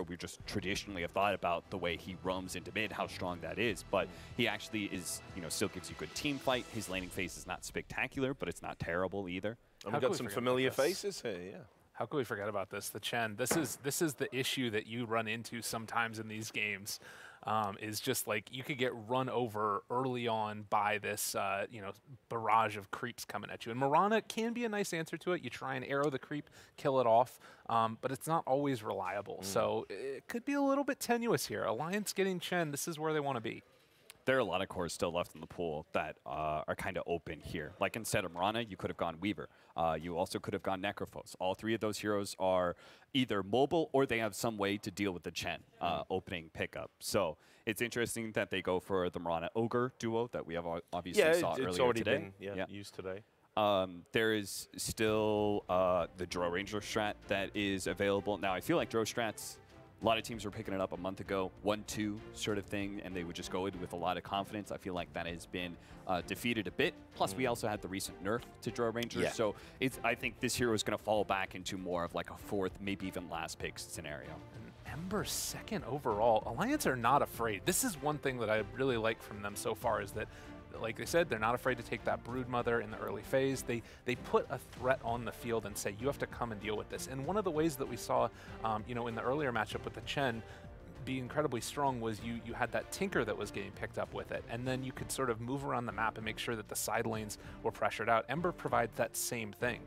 we just traditionally have thought about the way he roams into mid, how strong that is. But he actually is, still gives you good team fight. His laning phase is not spectacular, but it's not terrible either. And we've got some familiar faces here, yeah. How could we forget about this? The Chen. This is the issue that you run into sometimes in these games. Is just like you could get run over early on by this barrage of creeps coming at you. And Mirana can be a nice answer to it. You try and arrow the creep, kill it off, but it's not always reliable. So it could be a little bit tenuous here. Alliance getting Chen. This is where they want to be. There are a lot of cores still left in the pool that are kind of open here. Like instead of Mirana, you could have gone Weaver. You also could have gone Necrophos. All three of those heroes are either mobile or they have some way to deal with the Chen opening pickup. So it's interesting that they go for the Mirana Ogre duo that we have obviously saw earlier it's already today. been used today. There is still the Drow Ranger strat that is available. Now, I feel like Drow strats, a lot of teams were picking it up a month ago, 1-2 sort of thing, and they would just go in with a lot of confidence. I feel like that has been defeated a bit. Plus, we also had the recent nerf to Drow Rangers, so I think this hero is going to fall back into more of like a fourth, maybe even last pick scenario. Ember second overall. Alliance are not afraid. This is one thing that I really like from them so far is that, like they said, they're not afraid to take that Broodmother in the early phase. They put a threat on the field and say, you have to come and deal with this. And one of the ways that we saw, in the earlier matchup with the Chen be incredibly strong was you had that Tinker that was getting picked up with it. And then you could sort of move around the map and make sure that the side lanes were pressured out. Ember provides that same thing.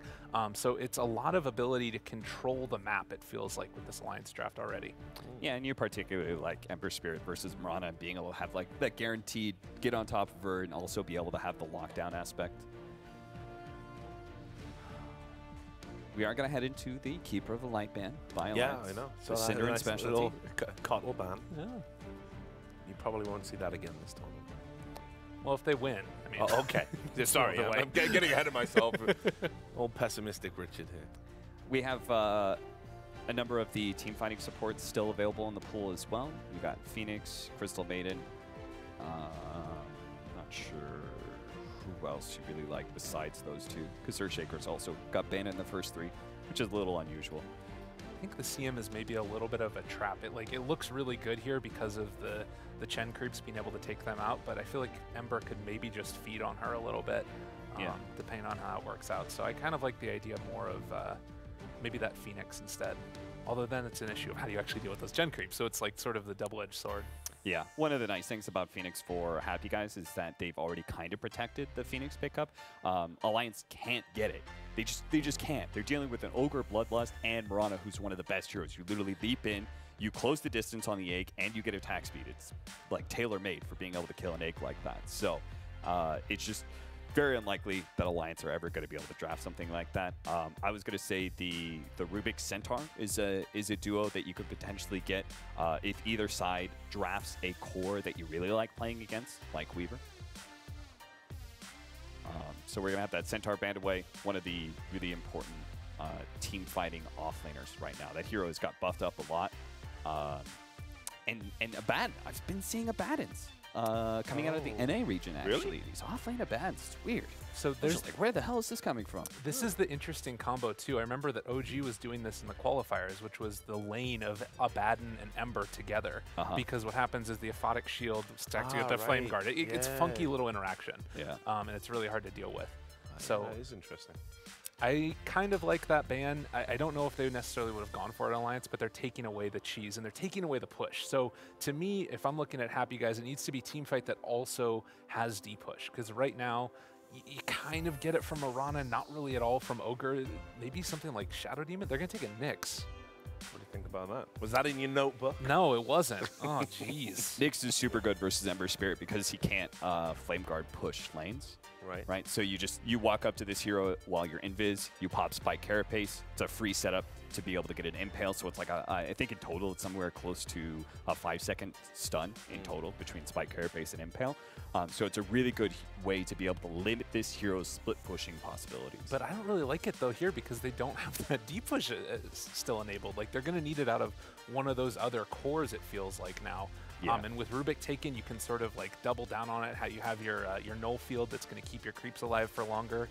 So it's a lot of ability to control the map, it feels like, with this Alliance draft already. Yeah, and you particularly like Ember Spirit versus Mirana and being able to have like that guaranteed get on top of her and also be able to have the lockdown aspect. We are going to head into the Keeper of the Light ban by Alliance. Yeah, I know. So Cinder and Specialty. Cottle ban. Yeah. You probably won't see that again this tournament. Well, if they win, I mean. Oh, okay. Sorry, I'm getting ahead of myself. Old pessimistic Richard here. We have a number of the team fighting supports still available in the pool as well. We've got Phoenix, Crystal Maiden. Not sure who else you really like besides those two, because Earthshaker's also got banned in the first three, which is a little unusual. I think the CM is maybe a little bit of a trap. It looks really good here because of the Chen creeps being able to take them out, but I feel like Ember could maybe just feed on her a little bit, depending on how it works out. So I kind of like the idea more of maybe that Phoenix instead. Although then it's an issue of how do you actually deal with those Chen creeps. So it's like sort of the double-edged sword. Yeah, one of the nice things about Phoenix for Happy Guys is that they've already kind of protected the Phoenix pickup. Alliance can't get it. They just can't. They're dealing with an Ogre, Bloodlust, and Mirana, who's one of the best heroes. You literally leap in, you close the distance on the egg, and you get attack speed. It's like tailor-made for being able to kill an egg like that. So it's just very unlikely that Alliance are ever going to be able to draft something like that. I was going to say the Rubik Centaur is a duo that you could potentially get if either side drafts a core that you really like playing against, like Weaver. So we're going to have that Centaur banned away, one of the really important team fighting offlaners right now. That hero has got buffed up a lot. And Abaddon, I've been seeing Abaddons coming out of the NA region, actually. Really? These offlane Abaddons, it's weird. So There's like, where the hell is this coming from? This is the interesting combo, too. I remember that OG was doing this in the qualifiers, which was the lane of Abaddon and Ember together. Because what happens is the Aphotic Shield stacks against the Flame Guard. It's funky little interaction. Yeah. And it's really hard to deal with. So that is interesting. I kind of like that ban. I don't know if they necessarily would have gone for an Alliance, but they're taking away the cheese and they're taking away the push. So to me, if I'm looking at Happy Guys, it needs to be team fight that also has D-push. Because right now, you kind of get it from Mirana, not really at all from Ogre. Maybe something like Shadow Demon. They're going to take a Nyx. What do you think about that? Was that in your notebook? No, it wasn't. Oh, jeez. Nyx is super good versus Ember Spirit because he can't Flame Guard push lanes. Right. So you walk up to this hero while you're invis, you pop Spike Carapace. It's a free setup to be able to get an impale. So it's like I think in total it's somewhere close to a 5-second stun in total between Spike Carapace and impale. So it's a really good way to be able to limit this hero's split pushing possibilities. But I don't really like it though here because they don't have that deep push still enabled. Like they're going to need it out of one of those other cores, it feels like now. Yeah. And with Rubik taken, you can sort of like double down on it. How you have your null field that's going to keep your creeps alive for longer.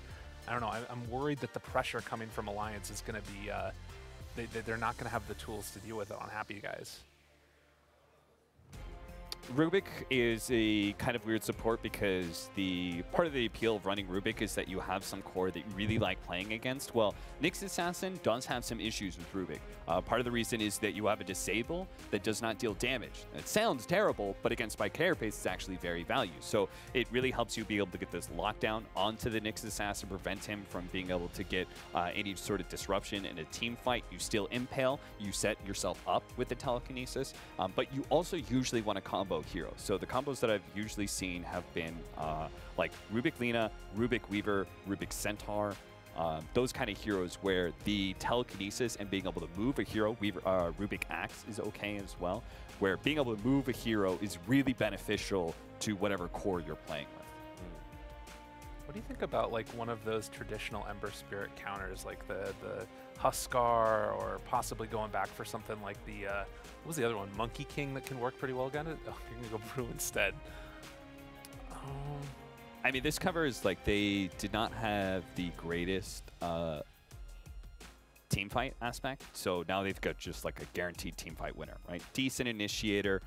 I don't know. I'm worried that the pressure coming from Alliance is going to be they're not going to have the tools to deal with it on Happy Guys. Rubik is a kind of weird support because the part of the appeal of running Rubik is that you have some core that you really like playing against. Well, Nyx Assassin does have some issues with Rubik. Part of the reason is that you have a disable that does not deal damage. It sounds terrible, but against my carapace, it's actually very valuable. So it really helps you be able to get this lockdown onto the Nyx Assassin, prevent him from being able to get any sort of disruption in a team fight. You still impale, you set yourself up with the telekinesis, but you also usually want to combo heroes. So the combos that I've usually seen have been like Rubik Lina, Rubik Weaver, Rubik Centaur, those kind of heroes where the telekinesis and being able to move a hero, Rubik Axe is okay as well, where being able to move a hero is really beneficial to whatever core you're playing with. What do you think about like one of those traditional Ember Spirit counters, like the Huskar, or possibly going back for something like the, what was the other one? Monkey King that can work pretty well against it? Oh, you're going to go Brew instead. I mean, this cover is like they did not have the greatest team fight aspect, so now they've got just like a guaranteed team fight winner, right? Decent initiator.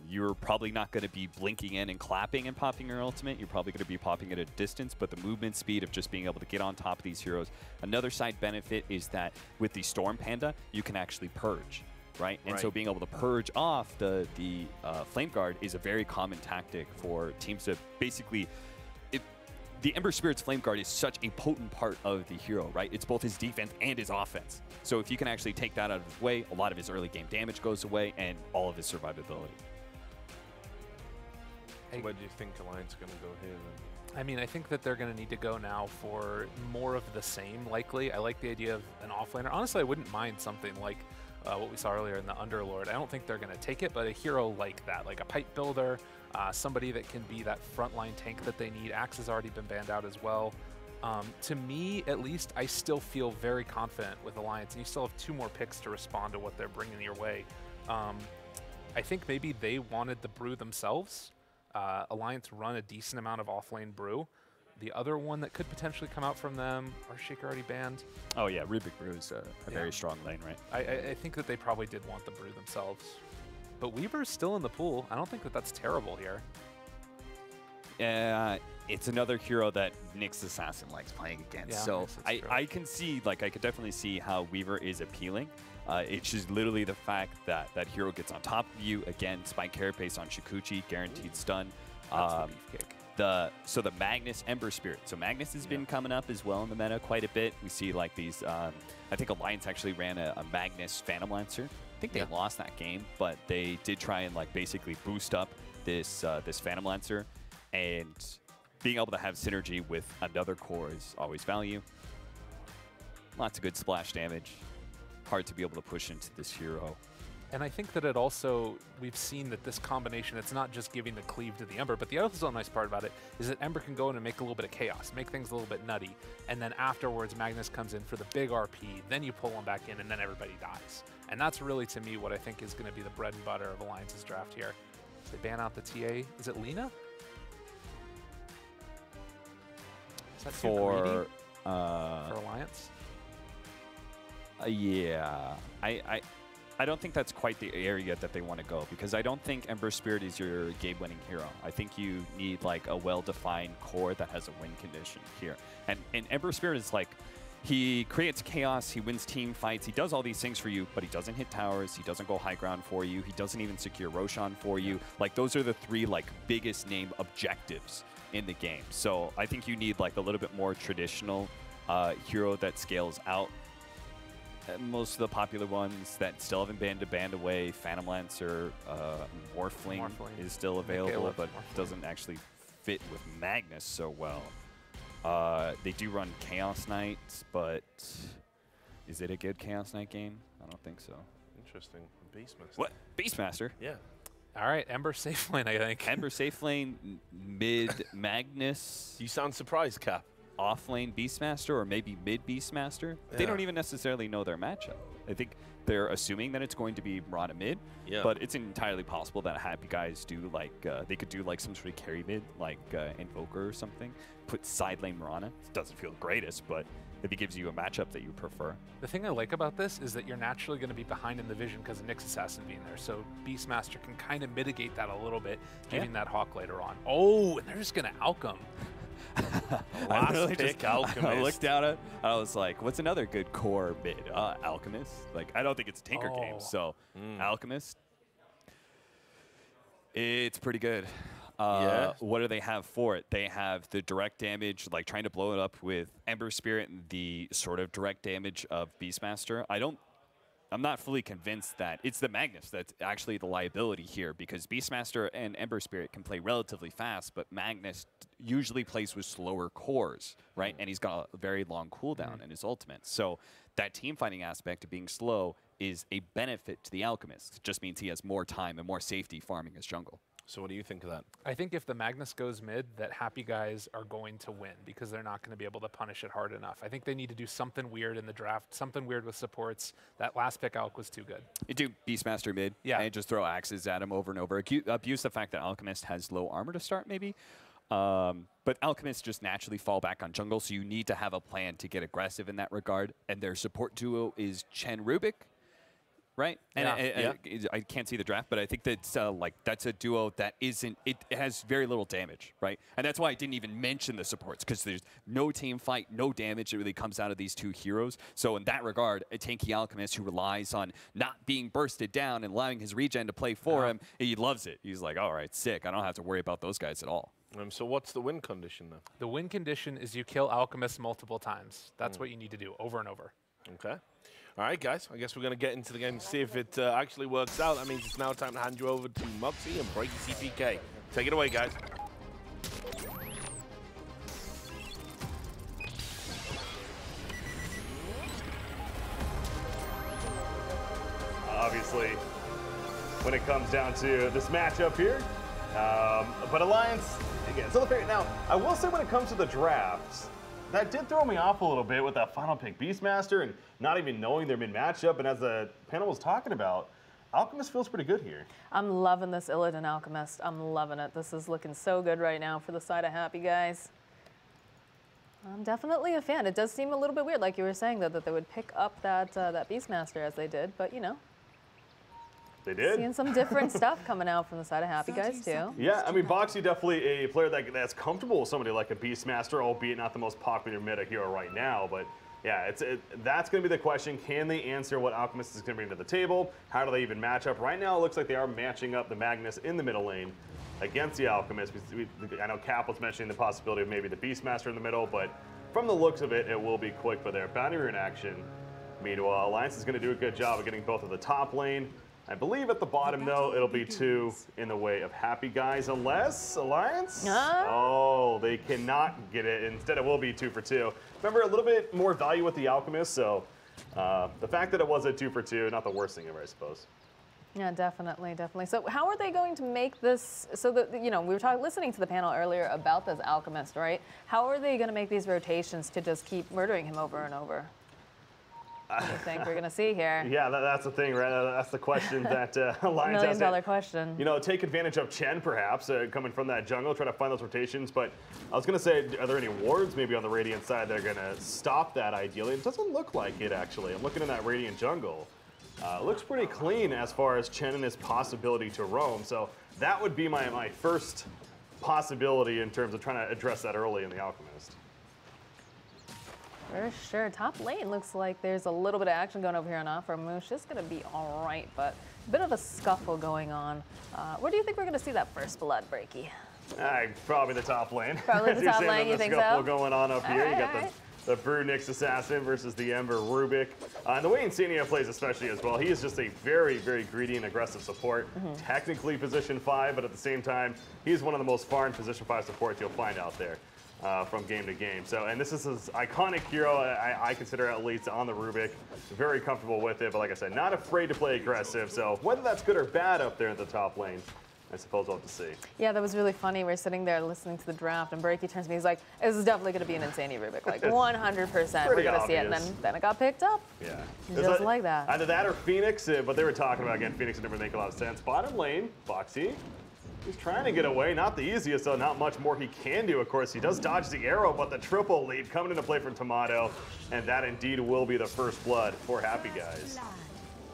You're probably not going to be blinking in and clapping and popping your ultimate. You're probably going to be popping at a distance, but the movement speed of just being able to get on top of these heroes. Another side benefit is that with the Storm Panda, you can actually purge. Right? And so being able to purge off the Flame Guard is a very common tactic for teams to basically... The Ember Spirit's Flame Guard is such a potent part of the hero, right? It's both his defense and his offense. So if you can actually take that out of his way, a lot of his early game damage goes away and all of his survivability. Where do you think Alliance are going to go here then? I mean, I think that they're going to need to go now for more of the same, likely. I like the idea of an offlaner. Honestly, I wouldn't mind something like what we saw earlier in the Underlord. I don't think they're going to take it, but a hero like that, like a pipe builder, somebody that can be that frontline tank that they need. Axe has already been banned out as well. To me, at least, I still feel very confident with Alliance, and you still have 2 more picks to respond to what they're bringing your way. I think maybe they wanted the Brew themselves. Alliance run a decent amount of offlane Brew. The other one that could potentially come out from them, or Shaker already banned? Oh yeah, Rubik Brew is a very strong lane, right? I think that they probably did want the Brew themselves. But Weaver's still in the pool. I don't think that that's terrible here. It's another hero that Nyx Assassin likes playing against. Yeah, so I can see, like, I could definitely see how Weaver is appealing. It's just literally the fact that that hero gets on top of you. Again, Spike Carapace on Shikuchi, guaranteed stun. That's the beef kick. So the Magnus Ember Spirit. So Magnus has been coming up as well in the meta quite a bit. We see like these, I think Alliance actually ran a Magnus Phantom Lancer. I think they lost that game, but they did try and like basically boost up this this Phantom Lancer, and being able to have synergy with another core is always value. Lots of good splash damage. Hard to be able to push into this hero. And I think that it also, we've seen that this combination, it's not just giving the cleave to the Ember, but the other nice part about it is that Ember can go in and make a little bit of chaos, make things a little bit nutty, and then afterwards Magnus comes in for the big RP, then you pull him back in, and then everybody dies. And that's really, to me, what I think is going to be the bread and butter of Alliance's draft here. So they ban out the TA. Is it Lina? Is that for Alliance? Yeah. I don't think that's quite the area that they want to go, because I don't think Ember Spirit is your game-winning hero. I think you need like a well-defined core that has a win condition here. And Ember Spirit is like, he creates chaos, he wins team fights, he does all these things for you, but he doesn't hit towers, he doesn't go high ground for you, he doesn't even secure Roshan for you. Like, those are the 3 like biggest name objectives in the game. So I think you need like a little bit more traditional hero that scales out. Most of the popular ones that still haven't banned away, Phantom Lancer, Morphling is still available, but doesn't actually fit with Magnus so well. They do run Chaos Knight, but is it a good Chaos Knight game? I don't think so. Interesting. Beastmaster. What? Beastmaster? Yeah. All right, Ember safe lane, I think. Ember safe lane, mid Magnus. You sound surprised, Cap. Off lane Beastmaster, or maybe mid Beastmaster. Yeah. They don't even necessarily know their matchup. I think they're assuming that it's going to be Mirana mid, but it's entirely possible that Happy Guys do like, they could do like some sort of carry mid, like Invoker or something, put side lane Mirana. It doesn't feel the greatest, but if he gives you a matchup that you prefer. The thing I like about this is that you're naturally going to be behind in the vision because of Nyx Assassin being there. So Beastmaster can kind of mitigate that a little bit, giving that Hawk later on. Oh, and they're just going to alchem. Last pick, Alchemist. I looked down at it. I was like, what's another good core mid? Alchemist. Like, I don't think it's a Tinker game. So Alchemist. It's pretty good. What do they have for it? They have the direct damage, like trying to blow it up with Ember Spirit, and the sort of direct damage of Beastmaster. I'm not fully convinced that it's the Magnus that's actually the liability here, because Beastmaster and Ember Spirit can play relatively fast, but Magnus usually plays with slower cores, right? And he's got a very long cooldown in his ultimate. So that team fighting aspect of being slow is a benefit to the Alchemist. It just means he has more time and more safety farming his jungle. So what do you think of that? I think if the Magnus goes mid, that Happy Guys are going to win because they're not going to be able to punish it hard enough. I think they need to do something weird in the draft, something weird with supports. That last pick Alk was too good. You do Beastmaster mid and just throw axes at him over and over. Abuse the fact that Alchemist has low armor to start maybe. But Alchemists just naturally fall back on jungle, so you need to have a plan to get aggressive in that regard. And their support duo is Chen Rubik. Right, and I can't see the draft, but I think that's that's a duo that isn't. It has very little damage, right? And that's why I didn't even mention the supports, because there's no team fight, no damage that really comes out of these two heroes. So in that regard, a tanky Alchemist who relies on not being bursted down and allowing his regen to play for him, he loves it. He's like, all right, sick. I don't have to worry about those guys at all. So what's the win condition then? The win condition is you kill Alchemist multiple times. That's what you need to do over and over. Okay. All right, guys, I guess we're going to get into the game and see if it actually works out. That means it's now time to hand you over to Moxie and Breaky CPK. Take it away, guys. Obviously, when it comes down to this matchup here, but Alliance, again, so now, I will say when it comes to the drafts, that did throw me off a little bit with that final pick Beastmaster and not even knowing their mid-matchup. And as the panel was talking about, Alchemist feels pretty good here. I'm loving this Illidan Alchemist. I'm loving it. This is looking so good right now for the side of Happy Guys. I'm definitely a fan. It does seem a little bit weird, like you were saying, though, that they would pick up that Beastmaster as they did. But, you know. They did. Seeing some different stuff coming out from the side of Happy Guys, too. Yeah, I mean, Boxy definitely a player that's comfortable with somebody like a Beastmaster, albeit not the most popular meta hero right now. But yeah, that's going to be the question. Can they answer what Alchemist is going to bring to the table? How do they even match up? Right now, it looks like they are matching up the Magnus in the middle lane against the Alchemist. I know Cap was mentioning the possibility of maybe the Beastmaster in the middle, but from the looks of it, it will be quick for their bounty rune action. Meanwhile, Alliance is going to do a good job of getting both of the top lane. I believe at the bottom, though, it'll be 2 in the way of Happy Guys, unless Alliance? Oh, they cannot get it. Instead, it will be 2 for 2. Remember, a little bit more value with the Alchemist, so the fact that it was a 2 for 2, not the worst thing ever, I suppose. Yeah, definitely, definitely. So how are they going to make this, so that, you know, we were listening to the panel earlier about this Alchemist, right? How are they going to make these rotations to just keep murdering him over and over? What do you think we're going to see here? Yeah, that's the thing, right? That's the question that Alliance has. $1 million question. You know, take advantage of Chen, perhaps, coming from that jungle, try to find those rotations. But I was going to say, are there any wards maybe on the Radiant side that are going to stop that ideally? It doesn't look like it, actually. I'm looking in that Radiant jungle. It looks pretty clean as far as Chen and his possibility to roam. So that would be my first possibility in terms of trying to address that early in the Alchemist. For sure. Top lane looks like there's a little bit of action going over here on Offer. Moosh is going to be all right, but a bit of a scuffle going on. Where do you think we're going to see that first blood, Breaky? Probably the top lane. Probably the top lane, you think so? Scuffle going on up here. Right, You got the Brew Nyx Assassin versus the Ember Rubik. And the way Insania plays especially as well, he is just a very, very greedy and aggressive support. Technically position 5, but at the same time, he's one of the most far-in position 5 supports you'll find out there. From game to game. So, and this is his iconic hero, I consider at least, on the Rubik. Very comfortable with it, but like I said, not afraid to play aggressive. So whether that's good or bad up there at the top lane, I suppose we'll have to see. Yeah, that was really funny. We're sitting there listening to the draft, and Breaky turns to me, he's like, this is definitely going to be an Insania Rubik. Like, 100%. We're going to see it. And then it got picked up. Yeah. Just like that. Either that or Phoenix, but they were talking about, again, Phoenix would never make a lot of sense. Bottom lane, Boxy. He's trying to get away. Not the easiest, though. Not much more he can do, of course. He does dodge the arrow, but the triple lead coming into play from Tomato. And that indeed will be the first blood for Happy Guys.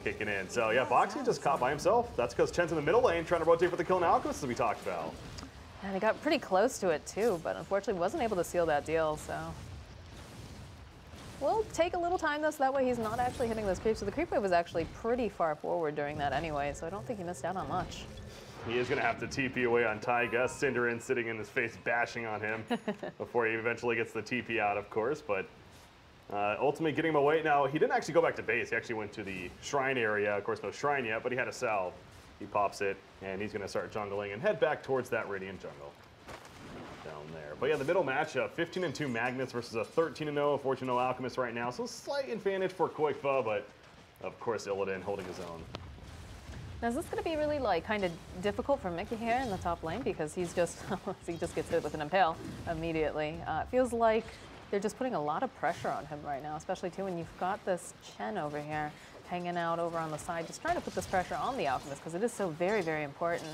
Kicking in. So, yeah, Boxy just caught by himself. That's because Chen's in the middle lane trying to rotate for the kill on Alchemist, as we talked about. And he got pretty close to it, too, but unfortunately wasn't able to seal that deal, so. We'll take a little time, though, so that way he's not actually hitting those creeps. So the creep wave was actually pretty far forward during that anyway, so I don't think he missed out on much. He is going to have to TP away on Taiga. Cinderin sitting in his face, bashing on him before he eventually gets the TP out, of course. But ultimately getting him away. Now, he didn't actually go back to base. He actually went to the shrine area. Of course, no shrine yet, but he had a salve. He pops it, and he's going to start jungling and head back towards that Radiant jungle down there. But yeah, the middle matchup, 15-2 Magnets versus a 13-0 14-0 Alchemist right now. So slight advantage for Koikfa, but of course Illidan holding his own. Now, is this going to be really, like, kind of difficult for Mickey here in the top lane? Because he's just, he just gets hit with an impale immediately. It feels like they're just putting a lot of pressure on him right now, especially, too, when you've got this Chen over here hanging out over on the side, just trying to put this pressure on the Alchemist, because it is so very, very important.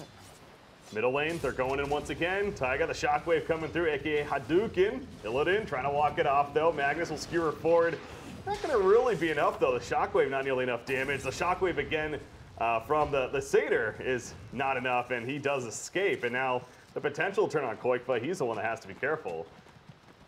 Middle lane, they're going in once again. Taiga, the shockwave coming through, a.k.a. Hadouken. Illidan trying to walk it off, though. Magnus will skewer forward. Not going to really be enough, though. The shockwave not nearly enough damage. The shockwave, again, from the Satyr is not enough, and he does escape. And now the potential turn on Koikfa, he's the one that has to be careful.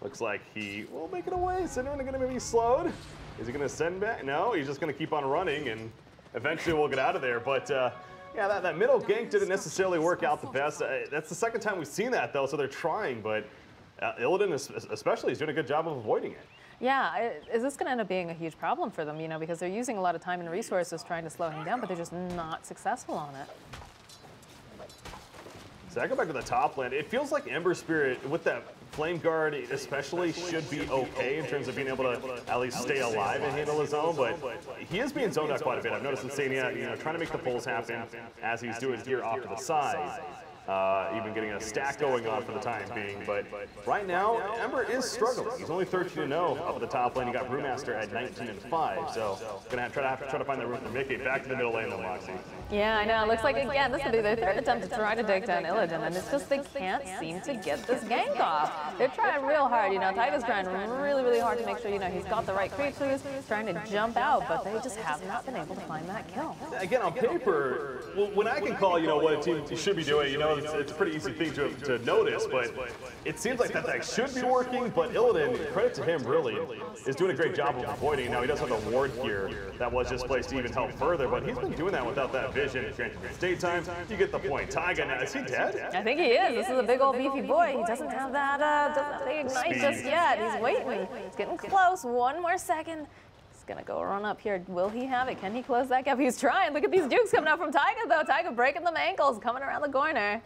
Looks like he will make it away. Cinderin going to be slowed. Is he going to send back? No, he's just going to keep on running, and eventually we'll get out of there. But yeah, that middle gank didn't necessarily work out the best. That's the second time we've seen that, though, so they're trying. But Illidan especially is doing a good job of avoiding it. Yeah, is this going to end up being a huge problem for them, you know, because they're using a lot of time and resources trying to slow him down, but they're just not successful on it. So I go back to the top lane. It feels like Ember Spirit, with that Flame Guard especially, should be okay in terms of being able to at least stay alive and handle his own, but he is being zoned out quite a bit. I've noticed Insania, you know, trying to make the pulls happen as he's doing here off to the side. Even getting a stack going on for the time being. But right now, Ember is struggling. He's only 13-0 up at the top lane. You got Brewmaster at 19-5. So gonna try to find the room for Mickey. Back to the middle lane, though, Moxie. Yeah, I know. It looks like, again, this will be their third attempt to try to take down Illidan, and it's just they can't seem to get this gank off. They're trying real hard, you know. Taiga's trying really, really hard to make sure, you know, he's got the right creatures, trying to jump out, but they just have not been able to find that kill. Again, on paper, when I can call, you know, what a team should be doing, you know, it's a pretty easy thing to notice, but it seems like that should be working, but Illidan, credit to him, really, is doing a great job of avoiding. Now, he does have a ward here that was just placed to even help further, but he's been doing that without that vision. Granted, it's daytime, you get the point. Taiga, now, is he dead? I think he is. This is a big old beefy boy. He doesn't have that, doesn't have the ignite just yet. He's waiting. He's getting close. One more second. He's gonna go run up here. Will he have it? Can he close that gap? He's trying. Look at these dukes coming out from Taiga, though. Taiga breaking them ankles, coming around the corner.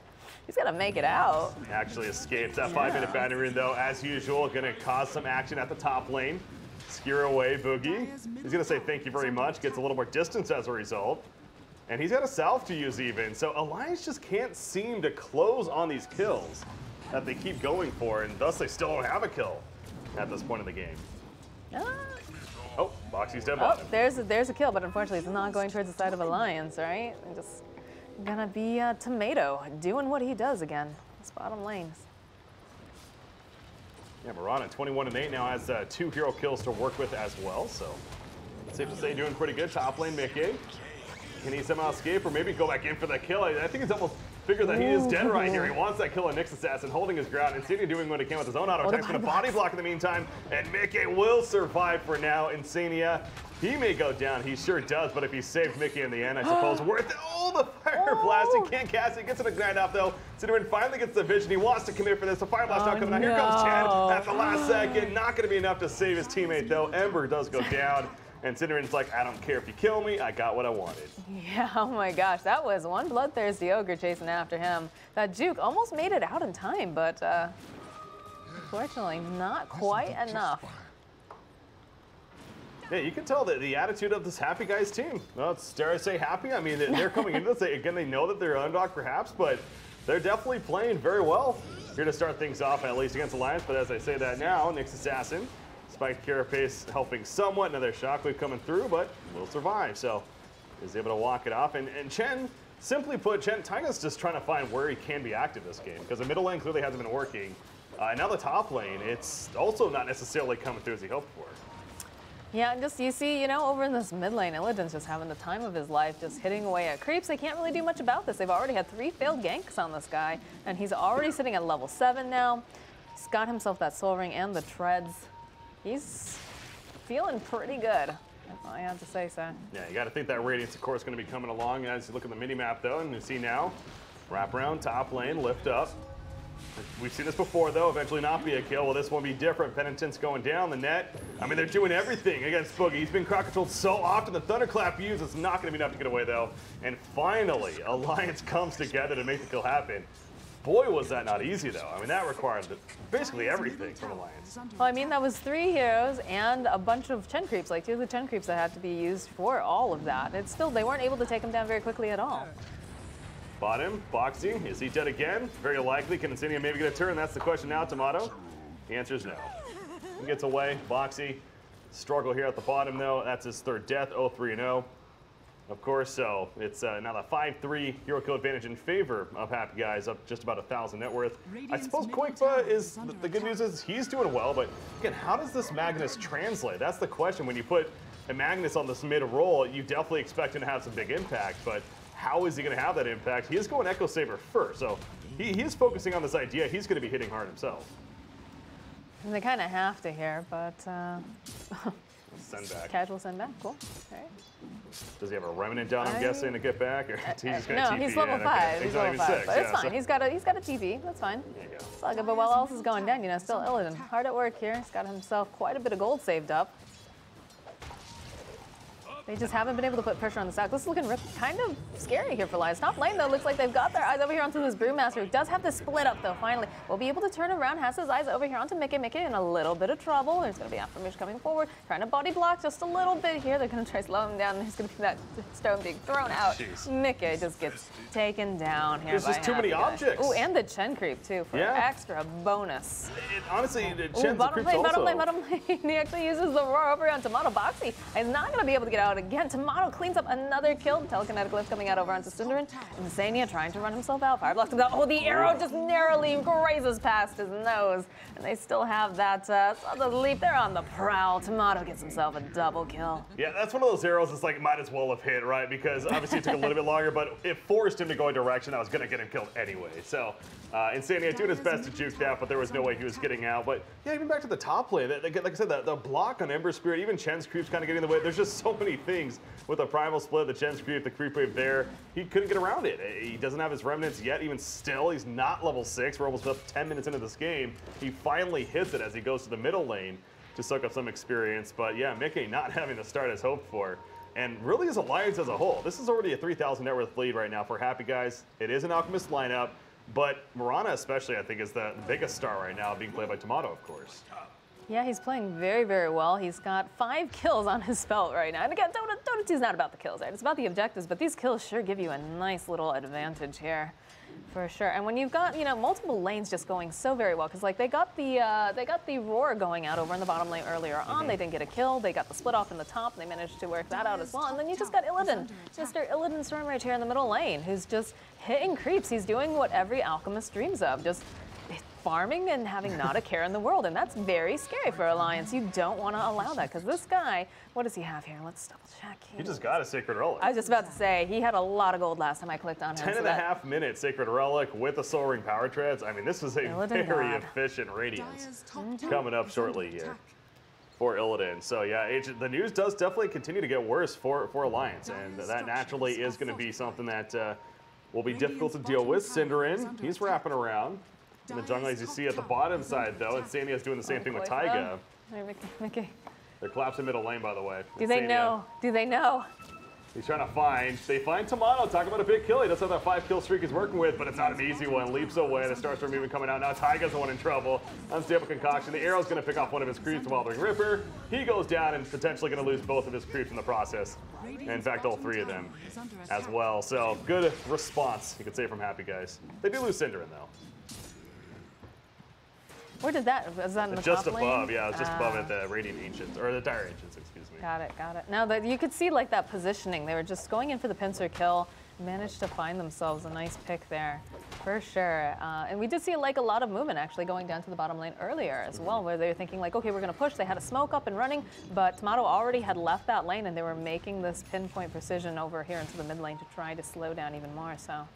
He's got to make it out. Actually escapes that 5-minute boundary rune, though, as usual. Going to cause some action at the top lane. Skewer away Boogie. He's going to say thank you very much. Gets a little more distance as a result. And he's got a salve to use even. So Alliance just can't seem to close on these kills that they keep going for, and thus they still don't have a kill at this point in the game. Oh, Boxy's dead. Oh, there's a kill, but unfortunately it's not going towards the side of Alliance, right? Just gonna be Tomato doing what he does again. It's bottom lanes. Yeah, Mirana 21-8 now has 2 hero kills to work with as well, so safe to say doing pretty good. Top lane Mickey. Can he somehow escape or maybe go back in for that kill? I think he's almost figured that he is dead right here. He wants that kill on Nyx Assassin, holding his ground. Insania doing what he can with his own auto attack. He's going to body block in the meantime, and Mickey will survive for now. Insania, he may go down. He sure does, but if he saved Mickey in the end, I suppose worth it. Oh, the fire blast. He can't cast it. Gets it a grind off, though. Cinderin finally gets the vision. He wants to commit for this. The fire blast not coming out. Here comes Chen at the last second. Not going to be enough to save his teammate, though. Ember does go down. And Cinderin's like, I don't care if you kill me, I got what I wanted. Yeah, oh my gosh, that was one bloodthirsty ogre chasing after him. That juke almost made it out in time, but unfortunately not quite enough. Yeah, you can tell the attitude of this Happy Guys team. Well, it's, dare I say, happy? I mean, they're coming into this, again, they know that they're underdog perhaps, but they're definitely playing very well here to start things off, at least against Alliance. But as I say that now, Nyx Assassin, Spiked Carapace helping somewhat. Another Shockwave coming through, but will survive. So is able to walk it off. And Chen, simply put, Taiga's just trying to find where he can be active this game, because the middle lane clearly hasn't been working. And now the top lane, it's also not necessarily coming through as he hoped for. Yeah, and just you see, over in this mid lane, Illidan's just having the time of his life, just hitting away at creeps. They can't really do much about this. They've already had 3 failed ganks on this guy, and he's already sitting at level 7 now. He's got himself that soul ring and the treads. He's feeling pretty good. That's all I have to say, so. Yeah, you got to think that Radiance, of course, going to be coming along as you look at the mini-map, though, and you see now, wrap around, top lane, lift up. We've seen this before, though, eventually not be a kill. Will this one be different? Penitent's going down the net. I mean, they're doing everything against Boogie. He's been crowd controlled so often. The Thunderclap used is not going to be enough to get away, though. And finally, Alliance comes together to make the kill happen. Boy, was that not easy, though. I mean, that required basically everything from Alliance. Well, I mean, that was 3 heroes and a bunch of Chen creeps, like 2 of the Chen creeps that had to be used for all of that. It's still, they weren't able to take him down very quickly at all. Bottom, Boxy, is he dead again? Very likely. Can Insignia maybe get a turn? That's the question now, Tomato. The answer is no. He gets away. Boxy, struggle here at the bottom, though. That's his 3rd death, 0-3-0. Of course, so it's now the 5-3 hero kill advantage in favor of Happy Guys, up just about 1,000 net worth. I suppose Quakeba is, the good news is he's doing well, but again, how does this Magnus translate? That's the question. When you put a Magnus on this mid role, you definitely expect him to have some big impact, but how is he going to have that impact? He is going Echo Saber first, so he's focusing on this idea. He's going to be hitting hard himself. And they kind of have to here, but Send back. Casual send back, cool. All right. Does he have a Remnant down, I'm guessing, to get back? Or he's just going to no, TP he's level in? 5. Okay. He's not level even 5, 6. but it's yeah, fine. so- He's got a TP. That's fine. There you go. It's all good, but while else is going down, still Illidan hard at work here. He's got himself quite a bit of gold saved up. They just haven't been able to put pressure on the stack. This is looking kind of scary here for Alliance. Top lane, though, looks like they've got their eyes over here onto this Brewmaster, who does have to split up, though, finally. Will be able to turn around, has his eyes over here onto Mickey. Mickey in a little bit of trouble. There's going to be Affirmation coming forward, trying to body block just a little bit here. They're going to try to slow him down, and there's going to be that stone being thrown out. Jeez. Mickey just gets taken down here. There's just too many objects. Ooh, and the Chen creep, too, for extra bonus. Honestly, Ooh, Chen's bottom creeps lane, also. bottom lane. He actually uses the roar over on Tomato. Boxy is not going to be able to get out again. Tomato cleans up another kill. Telekinetic Lift coming out over onto Cinderin. And Zania trying to run himself out. Fire blocks him out. Oh, the arrow just narrowly grazes past his nose. And they still have that the leap. They're on the prowl. Tomato gets himself a double kill. Yeah, that's one of those arrows that's like might as well have hit, right? Because obviously it took a little bit longer, but it forced him to go a direction that was going to get him killed anyway. So Insania doing his best to juke that, but there was no way he was getting out. But yeah, even back to the top lane, like I said, the block on Ember Spirit, even Chen's creep's kind of getting in the way. There's just so many things with the Primal Split, the Chen's creep, the creep wave there. He couldn't get around it. He doesn't have his remnants yet. Even still, he's not level 6. We're almost up 10 minutes into this game. He finally hits it as he goes to the middle lane to soak up some experience. But yeah, Mickey not having the start as hoped for. And really his alliance as a whole. This is already a 3,000 net worth lead right now for Happy Guys. It is an Alchemist lineup, but Mirana especially I think is the biggest star right now, being played by Tomato, of course. Yeah, he's playing very, very well. He's got 5 kills on his belt right now. And again, Dota 2 is not about the kills, right? It's about the objectives, but these kills sure give you a nice little advantage here. For sure. And when you've got, multiple lanes just going so very well, because like they got the roar going out over in the bottom lane earlier on. They didn't get a kill. They got the split off in the top. They managed to work that out as well. And then you just got Illidan, Mr. Illidan Storm right here in the middle lane, who's just hitting creeps. He's doing what every alchemist dreams of, just farming and having not a care in the world. And that's very scary for Alliance. You don't want to allow that, because this guy, what does he have here? Let's double check. He just got a Sacred Relic. I was just about to say, he had a lot of gold last time I clicked on him. 10.5 minutes Sacred Relic with the Soul Ring Power Treads. I mean, this is a very efficient Radiance coming up shortly here for Illidan. So yeah, the news does definitely continue to get worse for Alliance, and that naturally is going to be something that will be difficult to deal with. Cinderin, he's wrapping around. In the jungle, as you see at the bottom side, though, Insania is doing the same thing with Taiga. Mickey. They're collapsing middle lane, by the way. Do they know? Do they know? He's trying to find. They find Tomato. Talk about a big kill. He does have that 5-kill streak he's working with, but it's not an easy one. Leaps away. The Star Storm even coming out. Now Taiga's the one in trouble. Unstable Concoction. The arrow's going to pick off one of his creeps, the Wildering Ripper. He goes down and potentially going to lose both of his creeps in the process. And in fact, all 3 of them as well. So good response, you could say, from Happy Guys. They do lose Cinderin, though. Where did that? Was that in the just top lane? above, yeah, it was just above at the Radiant Ancients, or the Dire Ancients, excuse me. Got it. Now that you could see like that positioning, they were just going in for the pincer kill, managed to find themselves a nice pick there, for sure. And we did see like a lot of movement actually going down to the bottom lane earlier as well, where they were thinking like, okay, we're going to push. They had a smoke up and running, but Tomato already had left that lane, and they were making this pinpoint precision over here into the mid lane to try to slow down even more. So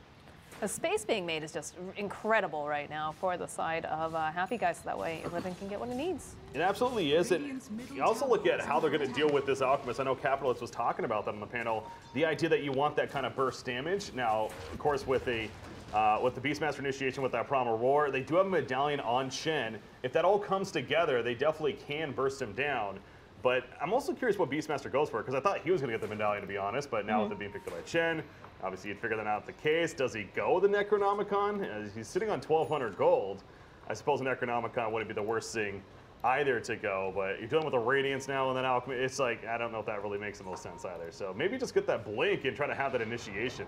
the space being made is just incredible right now for the side of Happy Guys. So that way, Living can get what it needs. It absolutely is. And you also look at how they're going to deal with this Alchemist. I know Capitalist was talking about that on the panel. The idea that you want that kind of burst damage. Now, of course, with the Beastmaster initiation, with that Primal Roar, they do have a medallion on Shen. If that all comes together, they definitely can burst him down. But I'm also curious what Beastmaster goes for, because I thought he was going to get the medallion, to be honest. But now with it being picked up by Chen, obviously you'd figure that out the case. Does he go the Necronomicon? He's sitting on 1,200 gold. I suppose a Necronomicon wouldn't be the worst thing either to go, but you're dealing with a Radiance now and then Alchemy. It's like, I don't know if that really makes the most sense either. So maybe just get that Blink and try to have that initiation.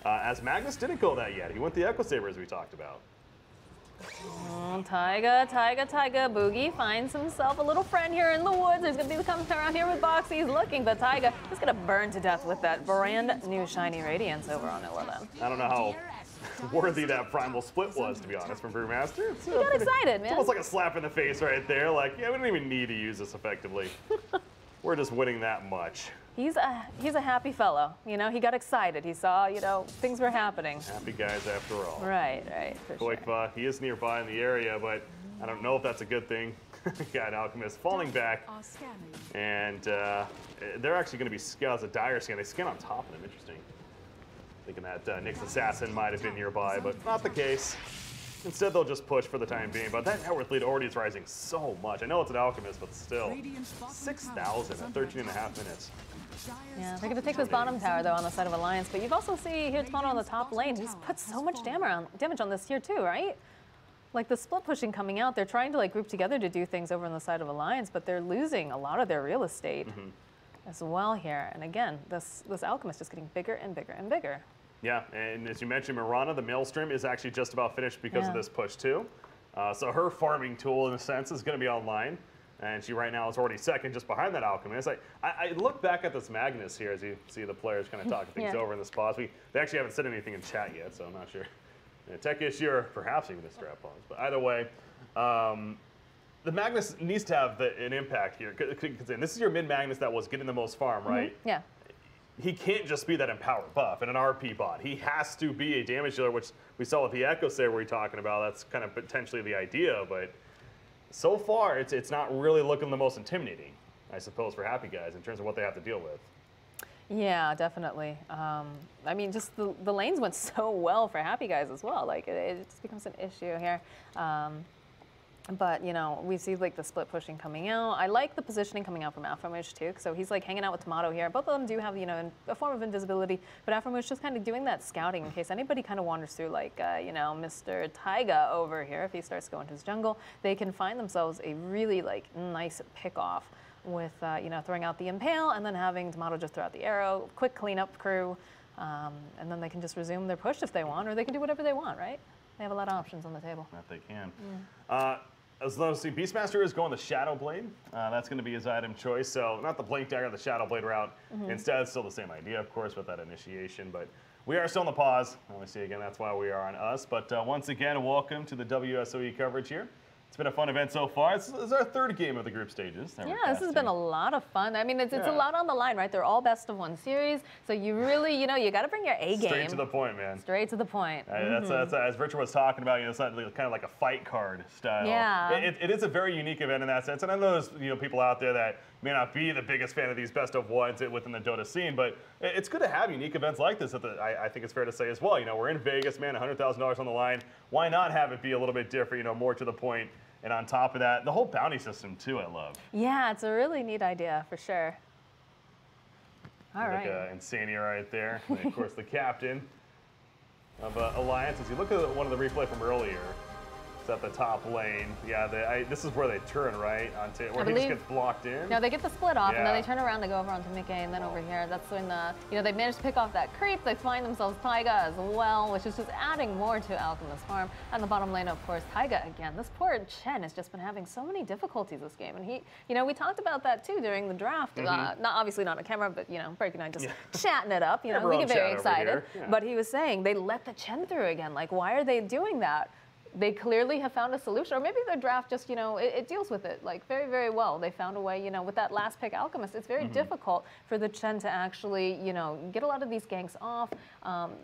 As Magnus didn't go that yet. He went the Echo Saber, as we talked about. Taiga. Boogie finds himself a little friend here in the woods. There's going to be coming around here with Boxy. He's looking, but Taiga is going to burn to death with that brand new shiny Radiance over on Illidan. I don't know how worthy that Primal Split was, to be honest, from Brewmaster. He got excited, man. It's almost like a slap in the face right there. Like, yeah, we don't even need to use this effectively. We're just winning that much. He's a happy fellow. You know, he got excited. He saw, you know, things were happening. Happy guys after all. Right, for sure. Koikva, he is nearby in the area, but I don't know if that's a good thing. Got Alchemist falling back. And they're actually going to be scouts, a dire scan. They scan on top of them. Interesting. Thinking that Nyx Assassin might have been nearby, but not the case. Instead, they'll just push for the time being. But that net worth lead already is rising so much. I know it's an Alchemist, but still. 6,000 at 13.5 minutes. Yeah, they're going to take this bottom tower, though, on the side of Alliance. But you've also seen here Tomato on the top lane. He's put so much damage on this tier, too, right? Like, the split pushing coming out, they're trying to, like, group together to do things over on the side of Alliance, but they're losing a lot of their real estate as well here. And again, this Alchemist is getting bigger and bigger and bigger. Yeah, and as you mentioned, Mirana, the Maelstrom is actually just about finished because of this push, too. So her farming tool, in a sense, is going to be online. And she right now is already second just behind that Alchemist. I look back at this Magnus here as you see the players kind of talking things over in the spots. They actually haven't said anything in chat yet, so I'm not sure. A tech issue or perhaps even a strap pause. But either way, the Magnus needs to have an impact here. Because this is your mid-Magnus that was getting the most farm, right? Yeah. He can't just be that empowered buff and an RP bot. He has to be a damage dealer, which we saw with the Echo Saber we're talking about. That's kind of potentially the idea, but so far it's not really looking the most intimidating, I suppose, for Happy Guys in terms of what they have to deal with. Yeah, definitely. I mean, just the lanes went so well for Happy Guys as well. Like, it just becomes an issue here. But, you know, we see, like, the split pushing coming out. I like the positioning coming out from Afromush, too. So he's, like, hanging out with Tomato here. Both of them do have, you know, a form of invisibility. But Afromush just kind of doing that scouting in case anybody kind of wanders through, like, you know, Mr. Taiga over here. If he starts going to his jungle, they can find themselves a really, like, nice pick-off with, you know, throwing out the Impale and then having Tomato just throw out the arrow. Quick cleanup crew. And then they can just resume their push if they want, or they can do whatever they want, right? They have a lot of options on the table. That they can. As long as the Beastmaster is going the Shadow Blade, that's going to be his item choice. So not the Blink Dagger, the Shadow Blade route. Instead, it's still the same idea, of course, with that initiation. But we are still in the pause. Obviously, again, that's why we are on us. But once again, welcome to the WSOE coverage here. It's been a fun event so far. This is our third game of the group stages. Yeah, this has been a lot of fun. I mean, it's a lot on the line, right? They're all best of one series, so you really, you know, you got to bring your A game. Straight to the point, man. Straight to the point. That's as Richard was talking about. You know, it's not kind of like a fight card style. Yeah. It is a very unique event in that sense, and I know there's people out there that may not be the biggest fan of these best of ones within the Dota scene, but it's good to have unique events like this. I think it's fair to say as well. You know, we're in Vegas, man, $100,000 on the line. Why not have it be a little bit different? You know, more to the point. And on top of that, the whole bounty system, too, I love. Yeah, it's a really neat idea, for sure. All right. Insania right there. And of course, the captain of Alliance. As you look at one of the replay from earlier, It's at the top lane. Yeah, this is where they turn, right? Onto where he just gets blocked in. No, they get the split off, and then Yeah. they turn around, they go over onto Mickey, and then over here, that's when they manage to pick off that creep. They find themselves Taiga as well, which is just adding more to Alchemist farm. And the bottom lane, of course, Taiga again. This poor Chen has just been having so many difficulties this game, and we talked about that too during the draft. Obviously not on camera, but Break and I just chatting it up. We get very excited. Yeah. But he was saying they let the Chen through again. Like, why are they doing that? They clearly have found a solution, or maybe their draft just, it deals with it like very, very well. They found a way, with that last pick, Alchemist. It's very difficult for the Chen to actually, get a lot of these ganks off.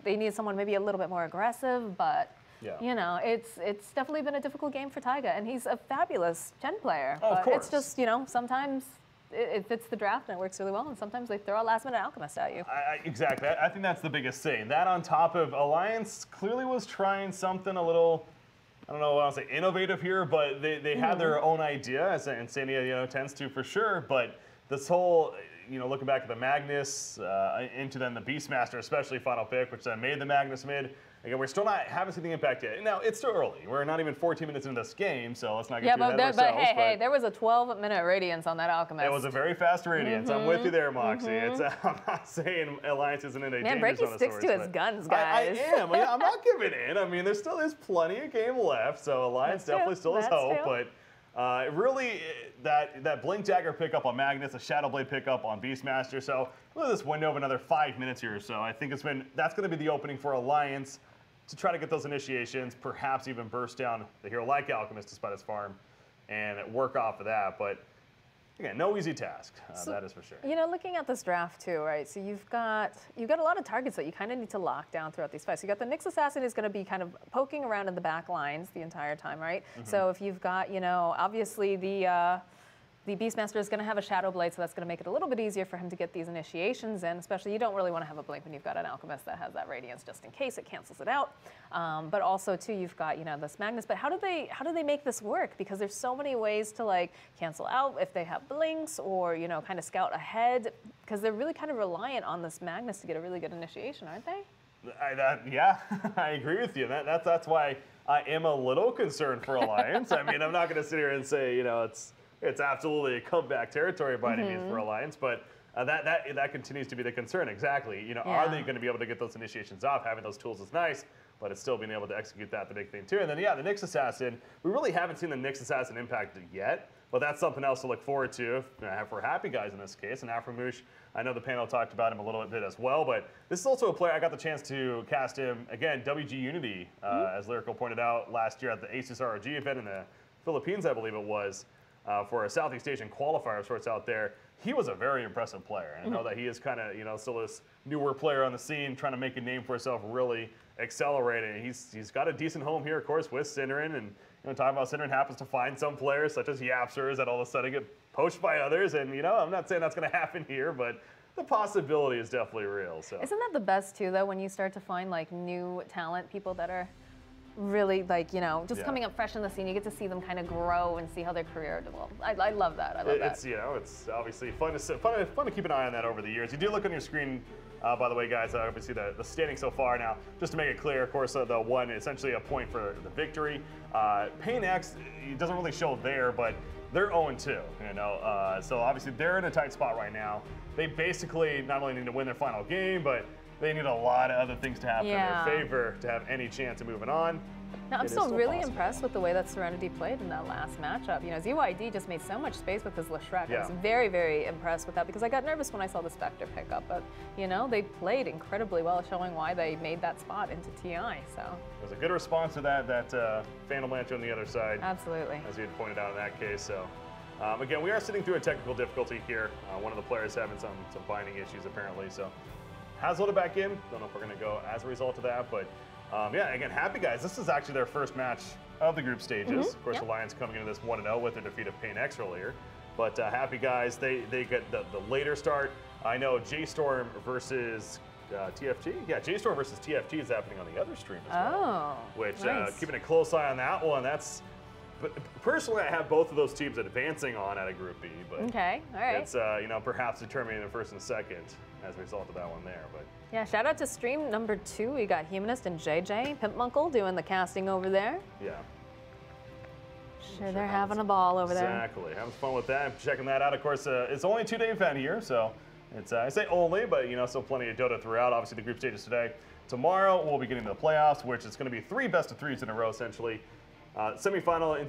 They need someone maybe a little bit more aggressive, but it's definitely been a difficult game for Taiga, and he's a fabulous Chen player. Oh, but of course. it's just, sometimes it fits the draft and it works really well, and sometimes they throw a last-minute Alchemist at you. Exactly. I think that's the biggest thing. That on top of Alliance clearly was trying something a little, I don't know what I'll say, innovative here, but they had their own idea, as Insania tends to for sure. But this whole, looking back at the Magnus, into then the Beastmaster, especially final pick, which then made the Magnus mid. Again, we're still haven't seen the impact yet. Now, it's still early. We're not even 14 minutes into this game, so let's not get too ahead of ourselves. But hey, there was a 12-minute radiance on that Alchemist. It was a very fast radiance. I'm with you there, Moxie. I'm not saying Alliance isn't in a danger Breaky zone of sticks sorts, to his but guns, guys. I am. I'm not giving in. I mean, there still is plenty of game left, so Alliance definitely still has hope. But really, that Blink Dagger pickup on Magnus, a Shadowblade pickup on Beastmaster. So look at this window of another 5 minutes here or so. I think that's going to be the opening for Alliance to try to get those initiations, perhaps even burst down the hero like Alchemist despite his farm, and work off of that. But again, no easy task. That is for sure. Looking at this draft too, right? So you've got a lot of targets that you kind of need to lock down throughout these fights. You got the Nyx Assassin is going to be kind of poking around in the back lines the entire time, right? So if you've got, obviously the Beastmaster is going to have a Shadow Blade, so that's going to make it a little bit easier for him to get these initiations in, especially you don't really want to have a Blink when you've got an Alchemist that has that Radiance just in case it cancels it out. But also, too, you've got, this Magnus. But how do they make this work? Because there's so many ways to, like, cancel out if they have Blinks or, kind of scout ahead, because they're really kind of reliant on this Magnus to get a really good initiation, aren't they? Yeah, I agree with you. That's why I am a little concerned for Alliance. I mean, I'm not going to sit here and say, it's absolutely a comeback territory by any means for Alliance, but that continues to be the concern. Exactly. Are they going to be able to get those initiations off? Having those tools is nice, but it's still being able to execute that the big thing too. And then the Nyx Assassin. We really haven't seen the Nyx Assassin impacted yet, but that's something else to look forward to for Happy Guys in this case. And Aframoosh, I know the panel talked about him a little bit as well, but this is also a player I got the chance to cast him again. WG Unity, as Lyrical pointed out last year at the Asus ROG event in the Philippines, I believe it was. For a Southeast Asian qualifier of sorts out there, he was a very impressive player. And I know that he is kind of, still this newer player on the scene, trying to make a name for himself, really accelerating. He's got a decent home here, of course, with Synderen. And talking about Synderen happens to find some players, such as Yapsters, that all of a sudden get poached by others. And, I'm not saying that's going to happen here, but the possibility is definitely real. So isn't that the best, too, though, when you start to find, like, new talent, people that are really, like, just coming up fresh in the scene, you get to see them kind of grow and see how their career develops. I love that. I love that. It's obviously fun to keep an eye on that over the years. You do look on your screen, by the way, guys. Obviously the standing so far now. Just to make it clear, of course, the one essentially a point for the victory. Pain X, it doesn't really show there, but they're 0-2. So obviously they're in a tight spot right now. They basically not only need to win their final game, but they need a lot of other things to happen in their favor to have any chance of moving on. Now, I'm still really impressed with the way that Serenity played in that last matchup. ZYD just made so much space with his Leshrac. I was very, very impressed with that because I got nervous when I saw the Spectre pick up. But, they played incredibly well, showing why they made that spot into TI. So it was a good response to that Phantom Lantern on the other side. Absolutely. As you had pointed out in that case. So again, we are sitting through a technical difficulty here. One of the players having some binding issues apparently. So has loaded back in. Don't know if we're going to go as a result of that, but again, Happy Guys, this is actually their first match of the group stages. Of course, Alliance coming into this 1-0 with their defeat of Pain X earlier. But Happy Guys, they get the later start. I know J-Storm versus TFT. Yeah, J-Storm versus TFT is happening on the other stream as well. Which, nice. Keeping a close eye on that one. But personally, I have both of those teams advancing on out of Group B. But okay, all right. It's perhaps determining the first and second as a result of that one there. But yeah, shout out to stream number 2. We got Humanist and JJ Pimpmunkle doing the casting over there. Yeah. Sure, they're having a ball over there. Exactly. Having fun with that. Checking that out. Of course, it's only a 2-day event here, so it's I say only, but still plenty of Dota throughout. Obviously, the group stages today. Tomorrow, we'll be getting to the playoffs, which is going to be 3 best-of-3s in a row, essentially. Semifinal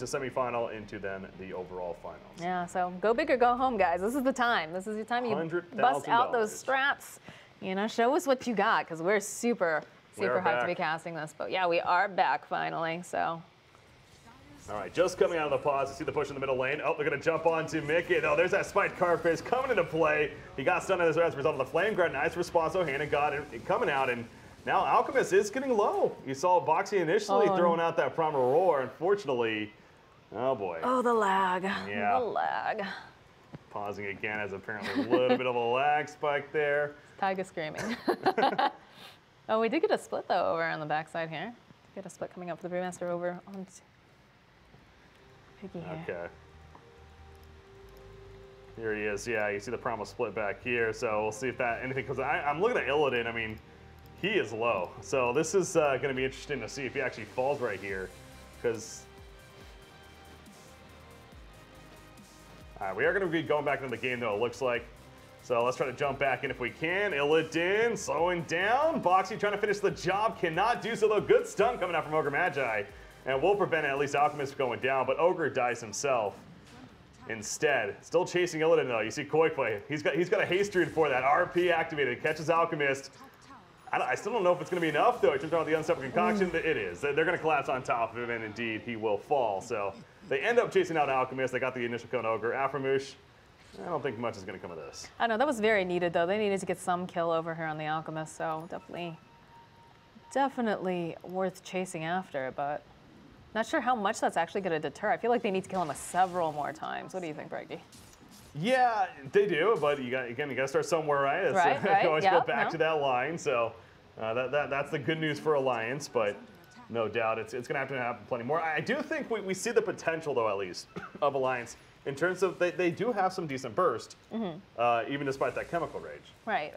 into then the overall finals. Yeah, so go big or go home, guys. This is the time. This is your time. You bust out those strats. Show us what you got, because we're super hyped to be casting this. But yeah, we are back finally. So. All right, just coming out of the pause, you see the push in the middle lane. Oh, they're going to jump onto Mickey. Oh, there's that spiked Carface coming into play. He got stunned as a result of the Flame Guard. Nice response, Hannah got it coming out, and now Alchemist is getting low. You saw Boxy initially throwing out that Primal Roar. Unfortunately, oh boy. Oh, the lag. Yeah. The lag. Pausing again as apparently a little bit of a lag spike there. Taiga screaming. Oh, we did get a split, though, over on the backside here. Get a split coming up for the Brewmaster over on Piggy here. Okay. Here he is. Yeah, you see the Primal split back here. So we'll see if that anything comes. I'm looking at Illidan. I mean, he is low. So this is going to be interesting to see if he actually falls right here. Because we are going to be going back into the game, though, it looks like. So let's try to jump back in if we can. Illidan slowing down. Boxy trying to finish the job. Cannot do so, though. Good stun coming out from Ogre Magi. And will prevent at least Alchemist going down. But Ogre dies himself instead. Still chasing Illidan, though. You see Koi play. He's got a haste read for that. RP activated. Catches Alchemist. I still don't know if it's going to be enough, though. He turns around the Unstoppable Concoction. It is. They're going to collapse on top of him, and indeed, he will fall. So they end up chasing out Alchemist. They got the initial kill on Ogre. Aframush, I don't think much is going to come of this. I know, that was very needed, though. They needed to get some kill over here on the Alchemist, so definitely worth chasing after, but not sure how much that's actually going to deter. I feel like they need to kill him several more times. What do you think, Breggy? Yeah, they do, but you got to start somewhere, right? Right. You always go back to that line, so that's the good news for Alliance, but no doubt it's going to have to happen plenty more. I do think we see the potential, though, at least, of Alliance in terms of they do have some decent burst, even despite that chemical rage. Right.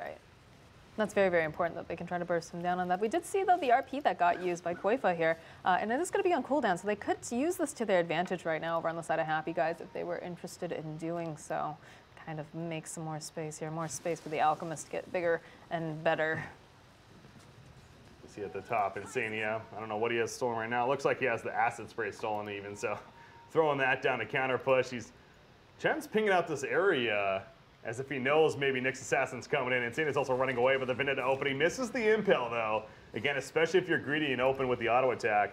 That's very, very important that they can try to burst him down on that. We did see, though, the RP that got used by Koifa here, and it is going to be on cooldown, so they could use this to their advantage right now over on the side of Happy Guys if they were interested in doing so. Kind of make some more space here, more space for the Alchemist to get bigger and better. You see at the top, Insania. I don't know what he has stolen right now. It looks like he has the Acid Spray stolen even, so throwing that down to counter push. Chen's pinging out this area as if he knows maybe Nyx Assassin's coming in. Insania's also running away, but the Vendetta opening misses the impel, though. Again, especially if you're greedy and open with the auto attack.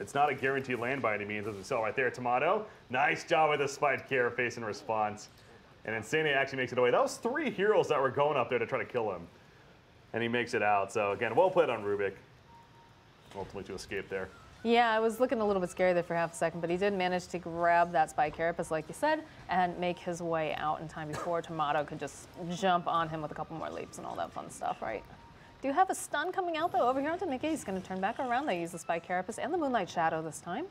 It's not a guaranteed land by any means, as we saw right there. Tomato, nice job with the spiked Carapace in response. And Insania actually makes it away. That was 3 heroes that were going up there to try to kill him. And he makes it out. So, again, well played on Rubik. Ultimately to escape there. Yeah, I was looking a little bit scary there for half a second, but he did manage to grab that Spike Carapace, like you said, and make his way out in time before Tomato could just jump on him with a couple more leaps and all that fun stuff, right? Do have a stun coming out, though, over here onto Mickey. He's going to turn back around. They use the Spike Carapace and the Moonlight Shadow this time.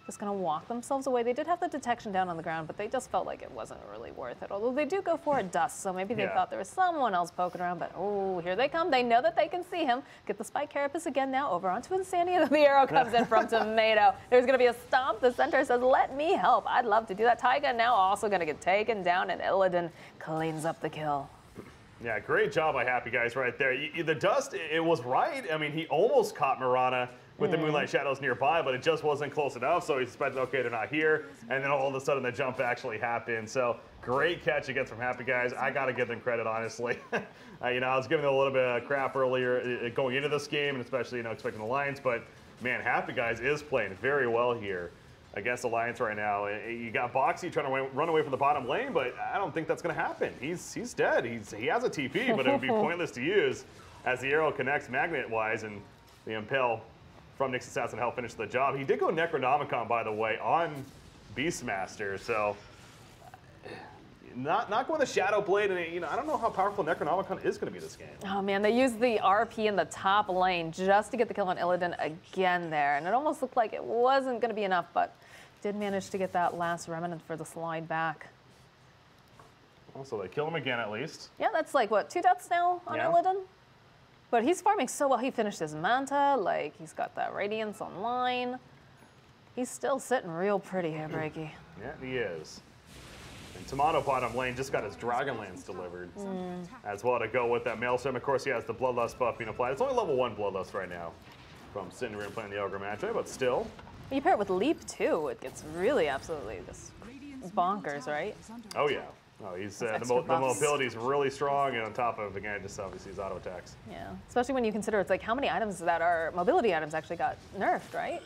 Just going to walk themselves away. They did have the detection down on the ground, but they just felt like it wasn't really worth it. Although they do go for a dust, so maybe they thought there was someone else poking around, but oh, here they come. They know that they can see him. Get the Spike Carapace again now over onto Insania. The arrow comes in from Tomato. There's going to be a stomp. The center says, let me help. I'd love to do that. Taiga now also going to get taken down, and Illidan cleans up the kill. Yeah, great job by Happy Guys right there. The dust, it was right. I mean, he almost caught Mirana with the Moonlight Shadows nearby, but it just wasn't close enough, so he suspected, okay, they're not here, and then all of a sudden the jump actually happened. So great catch again from Happy Guys. I got to give them credit, honestly. I was giving them a little bit of crap earlier going into this game, and especially, expecting Alliance, but man, Happy Guys is playing very well here against Alliance right now. You got Boxy trying to run away from the bottom lane, but I don't think that's going to happen. He's dead. He has a TP, but it would be pointless to use as the arrow connects magnet-wise, and the impel from Nyx Assassin helped finish the job. He did go Necronomicon, by the way, on Beastmaster, so not going the Shadow Blade, and I don't know how powerful Necronomicon is going to be this game. Oh man, they used the RP in the top lane just to get the kill on Illidan again there, and it almost looked like it wasn't going to be enough, but did manage to get that last remnant for the slide back. Also, they kill him again at least. Yeah, that's like, what, 2 deaths now on Illidan? But he's farming so well. He finished his Manta, like he's got that Radiance online. He's still sitting real pretty here, Breaky. Yeah, he is. And Tomato bottom lane just got his Dragonlance delivered as well to go with that Maelstrom. Of course, he has the Bloodlust buff being applied. It's only level 1 Bloodlust right now from Synderen playing the Ogre matchup, but still. You pair it with Leap, too. It gets really absolutely just bonkers, right? Oh, yeah. Oh, he's the extra buffs. mobility is really strong, and on top of, again, just obviously his auto attacks. Yeah, especially when you consider it's like how many items that are mobility items actually got nerfed, right?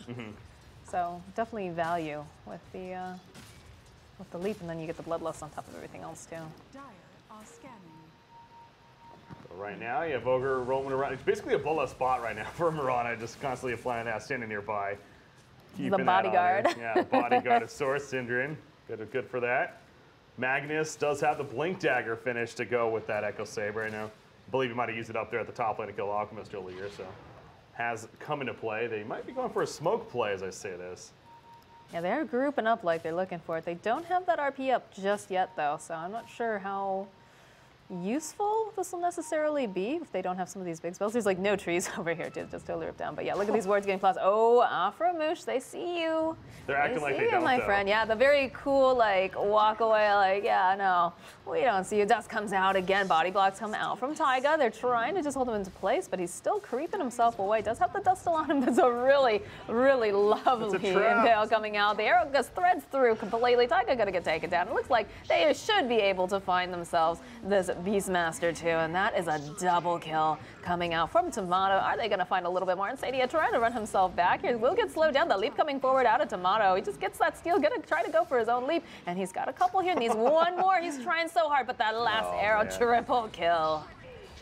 So definitely value with the Leap, and then you get the Bloodlust on top of everything else, too. Right now, you have Ogre roaming around. It's basically a Bloodlust bot right now for Mirana, just constantly applying that, standing nearby. The bodyguard. Yeah, bodyguard of sorts, Synderen. Good for that. Magnus does have the Blink Dagger finish to go with that Echo Saber right now. I believe he might have used it up there at the top lane to kill Alchemist earlier, so has come into play. They might be going for a smoke play as I say this. Yeah, they're grouping up like they're looking for it. They don't have that RP up just yet, though, so I'm not sure how useful this will necessarily be if they don't have some of these big spells. There's like no trees over here to just totally rip down. But yeah, look at these wards getting plus. Oh, Aframoosh, they see you. They're acting like they see don't, you, my though. friend. Yeah, the very cool like walk away, like, yeah, no, we don't see you. Dust comes out again. Body blocks come out from Taiga. They're trying to just hold him into place, but he's still creeping himself away. Does have the dust still on him. That's a really, really lovely impale coming out. The arrow just threads through completely. Taiga gonna get taken down. It looks like they should be able to find themselves this Beastmaster too, and that is a double kill coming out from Tomato. Are they going to find a little bit more? And Sadia trying to run himself back here. Will get slowed down. The leap coming forward out of Tomato. He just gets that steal. Going to try to go for his own leap, and he's got a couple here. Needs one more. He's trying so hard, but that last arrow, triple kill.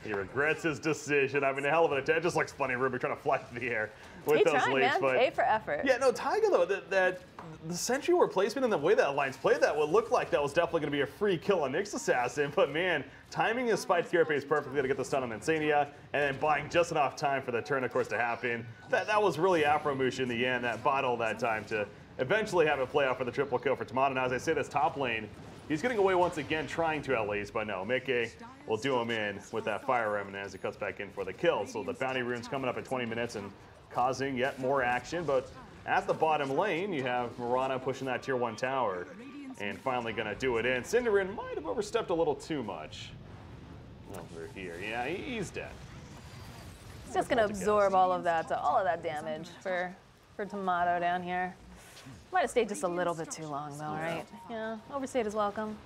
He regrets his decision. I mean, a hell of an attempt. It just looks funny, Ruby trying to fly through the air with those tried, leaps. Man. But A for effort. Yeah, no, Taiga though, that the Sentry War placement and the way that Alliance played that would look like that was definitely going to be a free kill on Nyx Assassin. But man, timing his Spite Carapace perfectly to get the stun on Insania, and then buying just enough time for the turn, of course, to happen. That was really Aframoosh in the end. That bottle that time to eventually have it play out for the triple kill for Tomato. Now, as I say, this top lane. He's getting away once again, trying to at least, but no, Mickey will do him in with that Fire Remnant as he cuts back in for the kill. So the Bounty Rune's coming up in 20 minutes and causing yet more action. But at the bottom lane, you have Mirana pushing that tier 1 tower and finally going to do it in. Synderen might have overstepped a little too much over here. Yeah, he's dead. He's just going to absorb all of that damage for Tomato down here. Might have stayed just a little bit too long, though, right? Yeah, overstayed is welcome.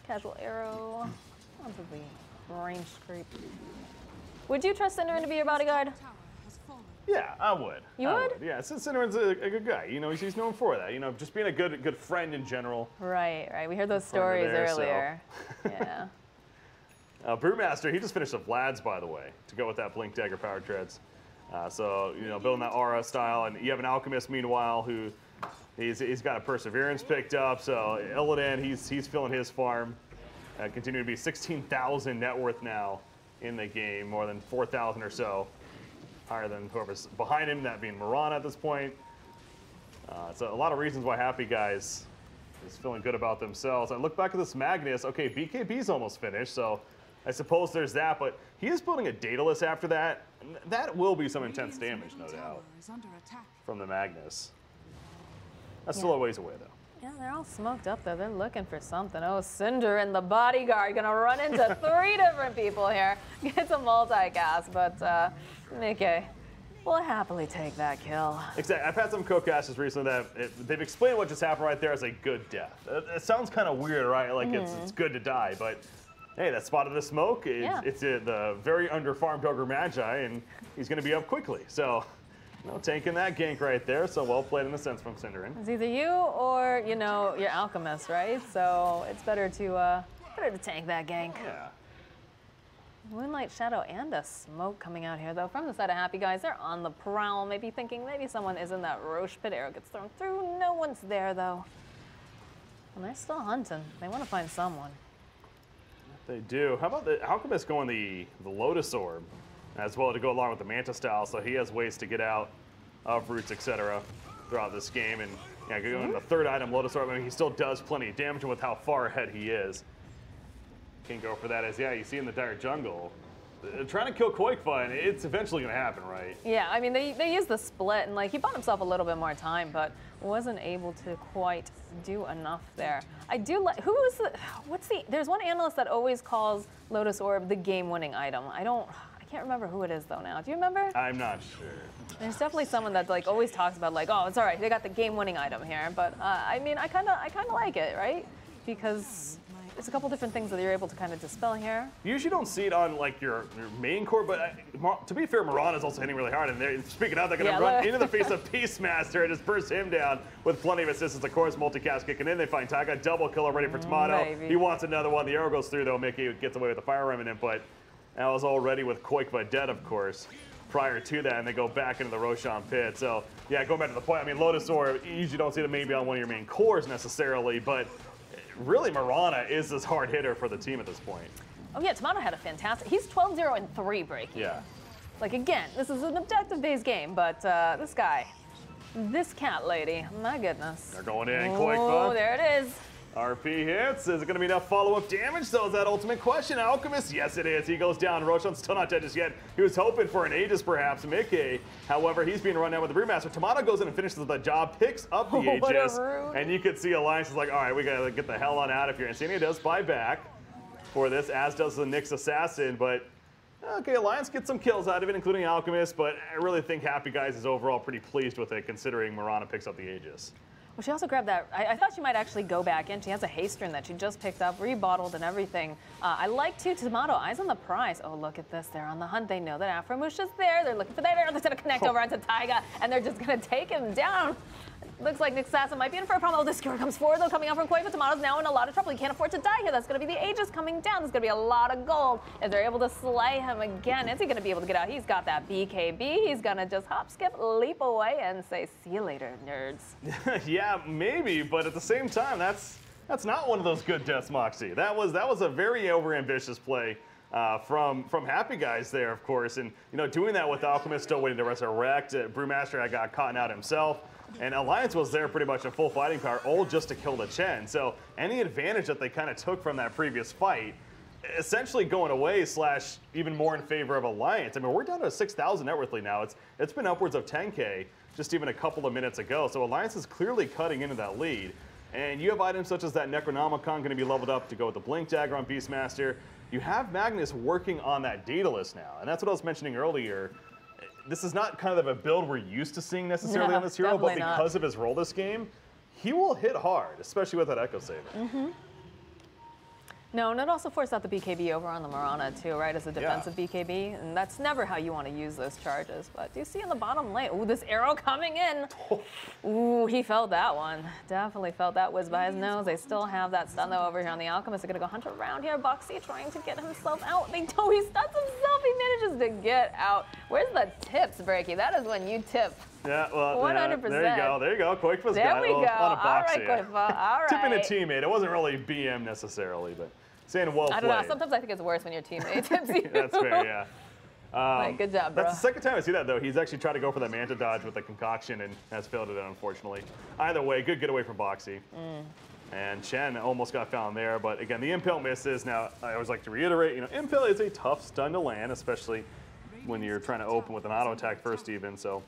Casual arrow onto the range creep. Would you trust Synderen to be your bodyguard? Yeah, I would. You would? Yeah, since Synderen's a good guy. You know, he's known for that. You know, just being a good friend in general. Right. We heard those stories earlier. Yeah. Brewmaster, he just finished the Vlad's, by the way, to go with that Blink Dagger Power Treads. So, you know, building that aura style. And you have an Alchemist, meanwhile, who he's got a Perseverance picked up. So Illidan, he's filling his farm. Continuing to be 16,000 net worth now in the game, more than 4,000 or so. Higher than whoever's behind him, that being Mirana at this point. So a lot of reasons why Happy Guys is feeling good about themselves. I look back at this Magnus. Okay, BKB's almost finished, so I suppose there's that, but he is building a Daedalus after that. That will be some intense damage, no doubt, from the Magnus. That's still a ways away, though. Yeah, they're all smoked up, though. They're looking for something. Oh, Synderen, the bodyguard, going to run into 3 different people here. Gets a multicast, but Mickey will happily take that kill. Exactly. I've had some co-casters recently that they've explained what just happened right there as a good death. It sounds kind of weird, right? Like it's good to die, but hey, that spotted the smoke. It's the very underfarmed Ogre Magi, and he's going to be up quickly. So, you know, taking that gank right there. So well played in a sense from Synderen. It's either you or, you know, your Alchemist, right? So it's better to tank that gank. Yeah. Moonlight Shadow and a smoke coming out here, though, from the side of Happy Guys. They're on the prowl, maybe thinking maybe someone is in that Roche pit. Arrow gets thrown through. No one's there, though. And they're still hunting. They want to find someone. They do. How about the Alchemist going the Lotus Orb as well to go along with the Manta style, so he has ways to get out of roots, etc. throughout this game. And yeah, going the third item, Lotus Orb, I mean, he still does plenty of damage with how far ahead he is. Can go for that as, yeah, you see in the dire jungle, trying to kill Koikfa, and it's eventually going to happen, right? Yeah, I mean, they used the split, and like he bought himself a little bit more time, but wasn't able to quite do enough there. I do like, there's one analyst that always calls Lotus Orb the game-winning item. I can't remember who it is though now. Do you remember? I'm not sure. There's definitely someone that like always talks about like, oh, it's all right, they got the game-winning item here. But I mean, I kind of like it, right? Because there's a couple different things that you're able to kind of dispel here. You usually don't see it on like your main core, but to be fair, Mirana's also hitting really hard. And speaking of, they're going to run into the face of Beastmaster and just burst him down with plenty of assistance. Of course, multicast kicking in. They find Taiga, double kill already for Tomato. Maybe. He wants another one. The arrow goes through though. Mickey gets away with the Fire Remnant, but that was already with Koikfa dead, of course. Prior to that, and they go back into the Roshan pit. So yeah, going back to the point, I mean, Lotus Orb, you usually don't see them maybe on one of your main cores necessarily, but really, Mirana is this hard hitter for the team at this point. Oh yeah, Tomato had a fantastic. He's 12-0 and 3 breaking. Yeah. Like again, this is an objective-based game, but this guy, this cat lady, my goodness. They're going in, Koikfa. Oh, there it is. RP hits. Is it going to be enough follow-up damage, though? Is that ultimate question? Alchemist? Yes, it is. He goes down. Roshan's still not dead just yet. He was hoping for an Aegis, perhaps. Mickey, however, he's being run down with the Brewmaster. Tomato goes in and finishes the job, picks up the Aegis, and you can see Alliance is like, all right, we got to get the hell on out of here. And Insania does buy back for this, as does the Nyx Assassin, but okay, Alliance gets some kills out of it, including Alchemist, but I really think Happy Guys is overall pretty pleased with it, considering Mirana picks up the Aegis. Well, she also grabbed that. I thought she might actually go back in. She has a haste rune that she just picked up, rebottled and everything. I like too, Tomato, eyes on the prize. Oh, look at this. They're on the hunt. They know that Aframush is there. They're looking for that arrow. They're going to connect over onto Taiga, and they're just going to take him down. Looks like Nyx Assassin might be in for a problem. Oh, the Skewer comes forward, though, coming out from Koikfa. Tomato's now in a lot of trouble. He can't afford to die here. That's going to be the Aegis coming down. There's going to be a lot of gold. If they're able to slay him again, is he going to be able to get out? He's got that BKB. He's going to just hop, skip, leap away, and say, see you later, nerds. Yeah, maybe, but at the same time, that's not one of those good deaths, Moxie. That was a very overambitious play from Happy Guys there, of course. And, you know, doing that with Alchemist still waiting to resurrect. Brewmaster got caught out himself. And Alliance was there pretty much in full fighting power, all just to kill the Chen. So any advantage that they kind of took from that previous fight, essentially going away / even more in favor of Alliance. I mean, we're down to 6,000 net worth lead now. It's been upwards of 10K just even a couple of minutes ago. So Alliance is clearly cutting into that lead. And you have items such as that Necronomicon going to be leveled up to go with the Blink Dagger on Beastmaster. You have Magnus working on that Daedalus now. And that's what I was mentioning earlier. This is not kind of a build we're used to seeing necessarily on this hero, but because of his role this game, he will hit hard, especially with that Echo Saber. Mm-hmm. No, and it also forced out the BKB over on the Mirana too, right, as a defensive BKB, and that's never how you want to use those charges. But do you see in the bottom lane, ooh, this arrow coming in. Ooh, he felt that one. Definitely felt that whiz by his nose. They still have that stun though over here on the Alchemist. They're gonna go hunt around here. Boxy trying to get himself out. They do, he stuns himself, he manages to get out. Where's the tips, Breaky? That is when you tip. Yeah, well, 100%. There you go. Koikfa's there got we it. Go. On a Boxy, all right, Koikfa. All right. Tipping a teammate. It wasn't really BM necessarily, but saying well played. I don't know. Sometimes I think it's worse when your teammate tips you. That's fair, yeah. Like, good job, bro. That's the second time I see that, though. He's actually tried to go for that Manta dodge with the concoction and has failed it, unfortunately. Either way, good getaway from Boxy. And Chen almost got found there, but again, the Impale misses. Now, I always like to reiterate, you know, Impale is a tough stun to land, especially when you're trying to open with an auto attack first even, so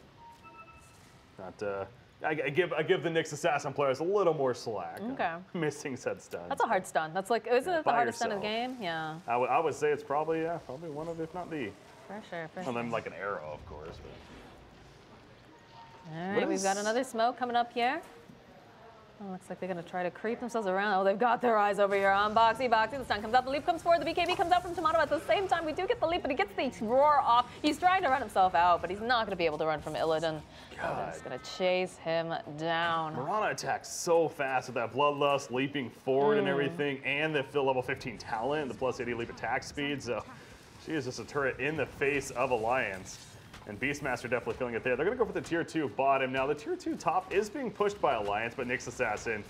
not, I give the Nyx Assassin players a little more slack. Okay. Missing said stuns. That's a hard stun. That's like, isn't it the hardest stun in the game? Yeah. I would say it's probably one of, if not the. For sure. And then like an arrow, of course. But. All right, we've got another smoke coming up here. Oh, looks like they're going to try to creep themselves around. Oh, they've got their eyes over here on Boxy. The stun comes out, the leap comes forward, the BKB comes out from Tomato at the same time. We do get the leap, but he gets the roar off. He's trying to run himself out, but he's not going to be able to run from Illidan. Illidan's just going to chase him down. Mirana attacks so fast with that Bloodlust, leaping forward and everything, and the level 15 talent, the plus 80 leap attack speed. So she is just a turret in the face of Alliance. And Beastmaster definitely feeling it there. They're going to go for the tier 2 bottom. Now, the tier 2 top is being pushed by Alliance, but Nyx Assassin,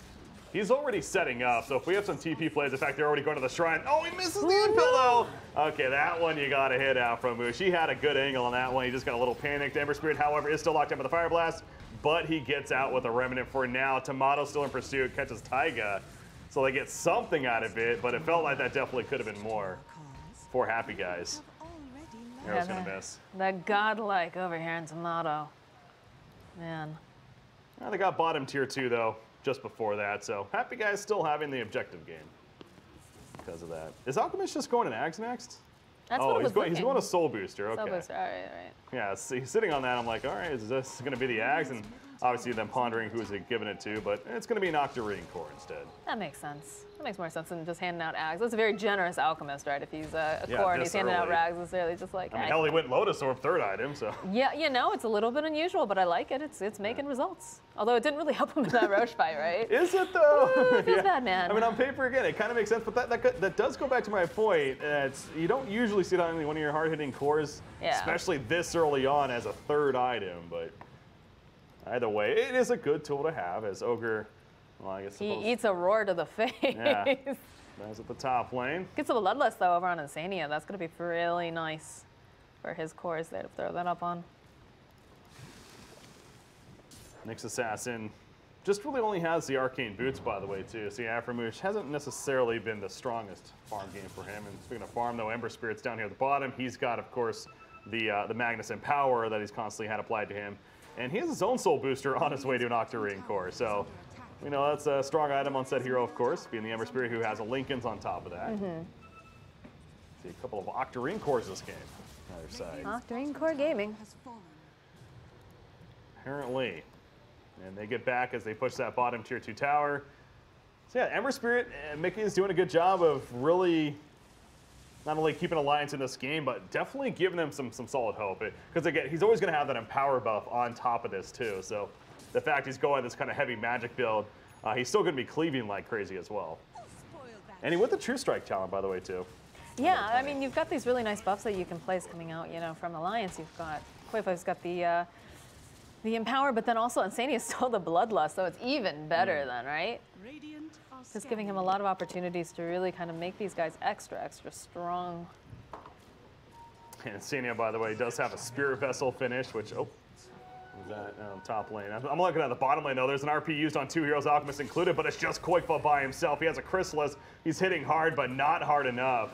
he's already setting up. So if we have some TP plays, in fact, they're already going to the shrine. Oh, he misses the Impale, though. Okay, that one you got to hit out from Moosh. He had a good angle on that one. He just got a little panicked. Ember Spirit, however, is still locked in by the Fire Blast, but he gets out with a Remnant for now. Tomato still in pursuit, catches Taiga. So they get something out of it, but it felt like that definitely could have been more for Happy Guys. Arrow's going to miss. That godlike over here in Tomato. Man. They got bottom tier 2, though, just before that. So Happy Guy's still having the objective game because of that. Is Alchemist just going to Ags next? That's what he's going to Soul Booster. Okay. Soul Booster, all right. Yeah, so he's sitting on that. I'm like, all right, is this going to be the Ags? And obviously them pondering who is it giving it to, but it's going to be an Octarine Core instead. That makes sense. That makes more sense than just handing out Ags. That's a very generous Alchemist, right? If he's a core and he's handing out Rags, it's really just like... I mean, hell, he went Lotus Orb 3rd item, so... Yeah, you know, it's a little bit unusual, but I like it. It's making results. Although it didn't really help him in that Roche fight, right? Is it, though? Ooh, it feels bad, man. I mean, on paper, again, it kind of makes sense, but that does go back to my point. You don't usually see it on one of your hard-hitting cores, especially this early on as a 3rd item, but... Either way, it is a good tool to have as Ogre, well, I guess he eats a roar to the face. Yeah, that's at the top lane. Gets a Bloodlust, though, over on Insania. That's going to be really nice for his cores there to throw that up on. Nyx Assassin just really only has the Arcane Boots, by the way, too. So, Aframoosh hasn't necessarily been the strongest farm game for him. And speaking of farm, though, Ember Spirit's down here at the bottom. He's got, of course, the Magnus Empower that he's constantly had applied to him. And he has his own Soul Booster on his way to an Octarine Core. So, you know, that's a strong item on said hero, of course, being the Ember Spirit who has a Linken's on top of that. See a couple of Octarine Cores this game. Other side. Octarine Core Gaming. Apparently. And they get back as they push that bottom tier 2 tower. So yeah, Ember Spirit, Mickey is doing a good job of really not only keeping Alliance in this game, but definitely giving them some solid hope. Because again, he's always going to have that Empower buff on top of this too. So the fact he's going this kind of heavy magic build, he's still going to be cleaving like crazy as well. And he with the True Strike talent, by the way, too. Yeah, I mean, you've got these really nice buffs that you can place coming out, you know, from Alliance. You've got Quavo's got the Empower, but then also Insania's still the Bloodlust, so it's even better then, right? Just giving him a lot of opportunities to really kind of make these guys extra strong. And Insania, by the way, does have a Spirit Vessel finish, which, oh, is that top lane? I'm looking at the bottom lane, though. There's an RP used on 2 heroes, Alchemist included, but it's just Koikva by himself. He has a Chrysalis. He's hitting hard, but not hard enough.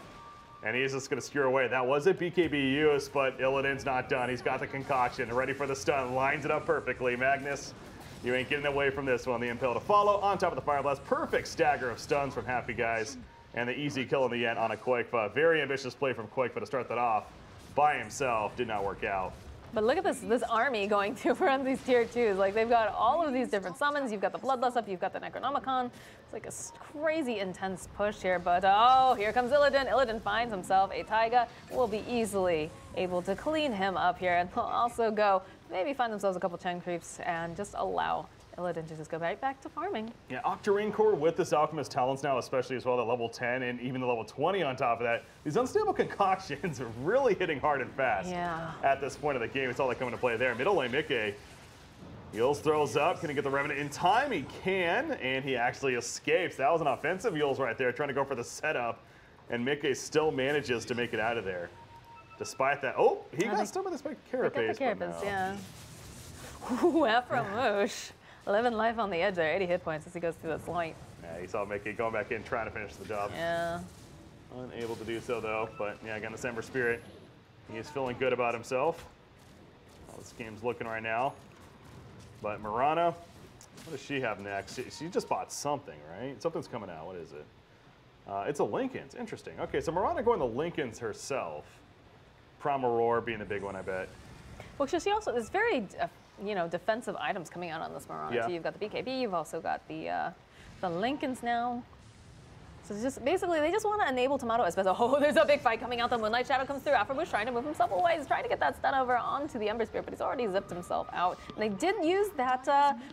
And he's just going to skewer away. That was a BKB use, but Illidan's not done. He's got the concoction, ready for the stun, lines it up perfectly. Magnus, you ain't getting away from this one. The Impale to follow on top of the Fire Blast. Perfect stagger of stuns from Happy Guys. And the easy kill in the end on a Koikva. Very ambitious play from Koikva to start that off by himself. Did not work out. But look at this army going through around these tier 2s. Like, they've got all of these different summons. You've got the Bloodlust up, you've got the Necronomicon. It's like a crazy intense push here, but oh, here comes Illidan. Illidan finds himself a Taiga. Will be easily able to clean him up here, and they'll also go maybe find themselves a couple Chen creeps and just allow Illidan to just go right back to farming. Yeah, Octarine Core with this Alchemist talents now, especially as well at level 10 and even the level 20 on top of that. These unstable concoctions are really hitting hard and fast at this point of the game. It's all that come into play there. Middle lane, Mickey. Yules throws up. Can he get the Revenant in time? He can, and he actually escapes. That was an offensive Yules right there, trying to go for the setup, and Mickey still manages to make it out of there. Despite that, oh, he got some of this by Carapace. Carapace, yeah. Ooh, Aframoosh. Living life on the edge there, 80 hit points as he goes through this light. Yeah, you saw Mickey going back in, trying to finish the job. Yeah. Unable to do so, though. But, yeah, again, the Ember Spirit, he is feeling good about himself. How this game's looking right now. But Mirana, what does she have next? She just bought something, right? Something's coming out. What is it? It's a Linken's. Interesting. Okay, so Mirana going to Linken's herself. Promaror being the big one, I bet. Well, she also, there's very, you know, defensive items coming out on this Mirana. Yeah. So you've got the BKB, you've also got the Linken's now. So it's just basically, they just want to enable Tomato especially. Oh, there's a big fight coming out. The Moonlight Shadow comes through. Aframoosh trying to move himself away. He's trying to get that stun over onto the Ember Spirit, but he's already zipped himself out. And they did use that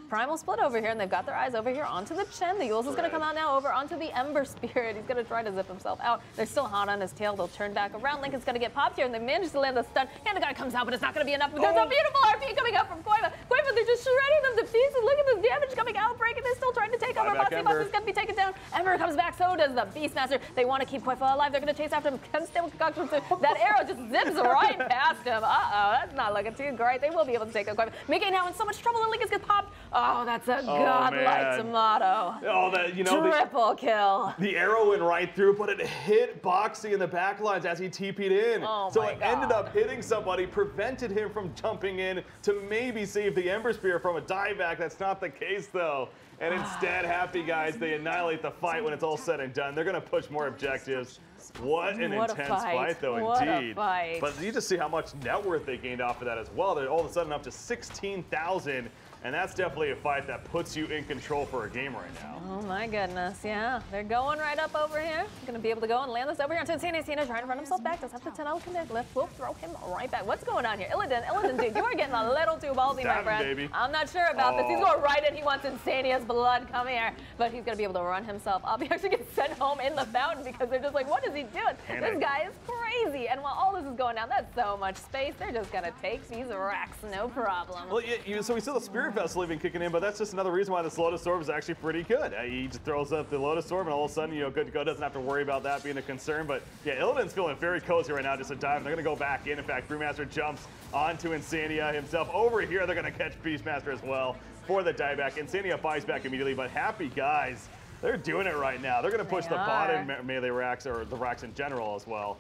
Primal Split over here, and they've got their eyes over here onto the Chen. The Yules is going to come out now over onto the Ember Spirit. He's going to try to zip himself out. They're still hot on his tail. They'll turn back around. Linken's going to get popped here, and they managed to land the stun. And the guy comes out, but it's not going to be enough. But there's a beautiful RP coming out from Quavo. Quavo, they're just shredding them to pieces. Look at this damage coming out. Breaking. They're still trying to take over. Bossy is going to be taken down. Ember Ember comes back, so does the Beastmaster. They want to keep Koifa alive. They're going to chase after him. Unstable Concoction. That arrow just zips right past him. Uh-oh, that's not looking too great. They will be able to take the Koifa. Mickey now in so much trouble. The Lincolns get popped. Oh, that's a godlike tomato. Oh, that, you know, triple kill. The arrow went right through, but it hit Boxy in the back lines as he TP'd in. Oh so my it God. ended up hitting somebody, prevented him from jumping in to maybe save the Ember Spear from a dieback. That's not the case, though. And instead, Happy Guys, they annihilate the fight when it's all said and done. They're going to push more objectives. What an intense fight, though, indeed. But you just see how much net worth they gained off of that as well. They're all of a sudden up to 16,000. And that's definitely a fight that puts you in control for a game right now. Oh my goodness, yeah. They're going right up over here. Gonna be able to go and land this over here onto Insania. trying to run himself back. Does have the 10 connect lift. We'll throw him right back. What's going on here? Illidan, dude, you are getting a little too ballsy, my friend. Baby. I'm not sure about this. He's going right in. He wants Insania's blood. Come here. But he's gonna be able to run himself up. He actually gets sent home in the fountain because they're just like, what is he doing? This guy is crazy. And while all this is going down, that's so much space. They're just gonna take these racks, no problem. Well, so we saw the Spirit Vessel even kicking in, but that's just another reason why this Lotus Orb is actually pretty good. He just throws up the Lotus Orb, and all of a sudden, good to go. Doesn't have to worry about that being a concern. But yeah, Illidan's feeling very cozy right now, just a dive. They're going to go back in. In fact, Brewmaster jumps onto Insania himself. Over here, they're going to catch Beastmaster as well for the dieback. Insania buys back immediately, but Happy Guys, they're doing it right now. They're going to push the bottom melee racks, or the racks in general as well.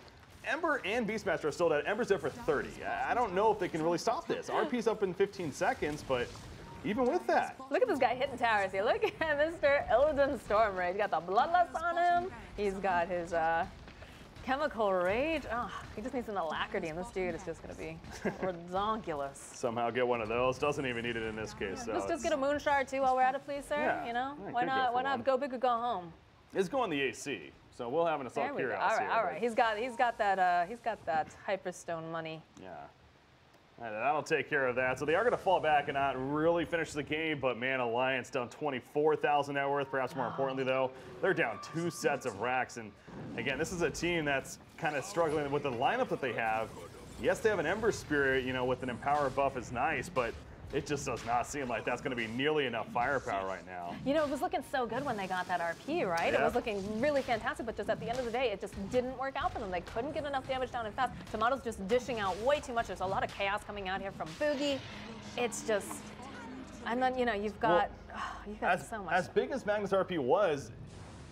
Ember and Beastmaster are still dead. Ember's there for 30. I don't know if they can really stop this. RP's up in 15 seconds, but even with that. Look at this guy hitting towers here. Look at Mr. Illidan Storm Rage. He's got the Bloodlust on him. He's got his Chemical Rage. Oh, he just needs an Alacrity, and this dude is just going to be redonkulous. Somehow get one of those. Doesn't even need it in this case. So let's just get a Moonshard, too, while we're at it, please, sir. Yeah. You know? Yeah, Why not go big or go home? It's going the AC. So we'll have an assault curiosity. All right. He's got that Hyperstone money. Yeah. And that'll take care of that. So they are going to fall back and not really finish the game, but man, Alliance down 24,000 net worth. Perhaps more importantly, though, they're down 2 sets of racks. And again, this is a team that's kind of struggling with the lineup that they have. Yes, they have an Ember Spirit, with an Empower buff is nice, but it just does not seem like that's going to be nearly enough firepower right now. It was looking so good when they got that RP, right? Yeah. It was looking really fantastic, but just at the end of the day, it just didn't work out for them. They couldn't get enough damage down and fast. Tomato's just dishing out way too much. There's a lot of chaos coming out here from Boogie. It's just, and then, you've got, so much. As big as Magnus RP was,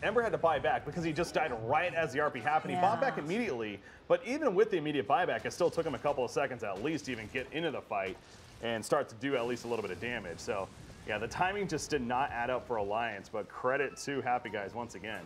Ember had to buy back because he just died right as the RP happened. He bought back immediately, but even with the immediate buyback, it still took him a couple of seconds at least to even get into the fight and start to do at least a little bit of damage. So, yeah, the timing just did not add up for Alliance, but credit to Happy Guys once again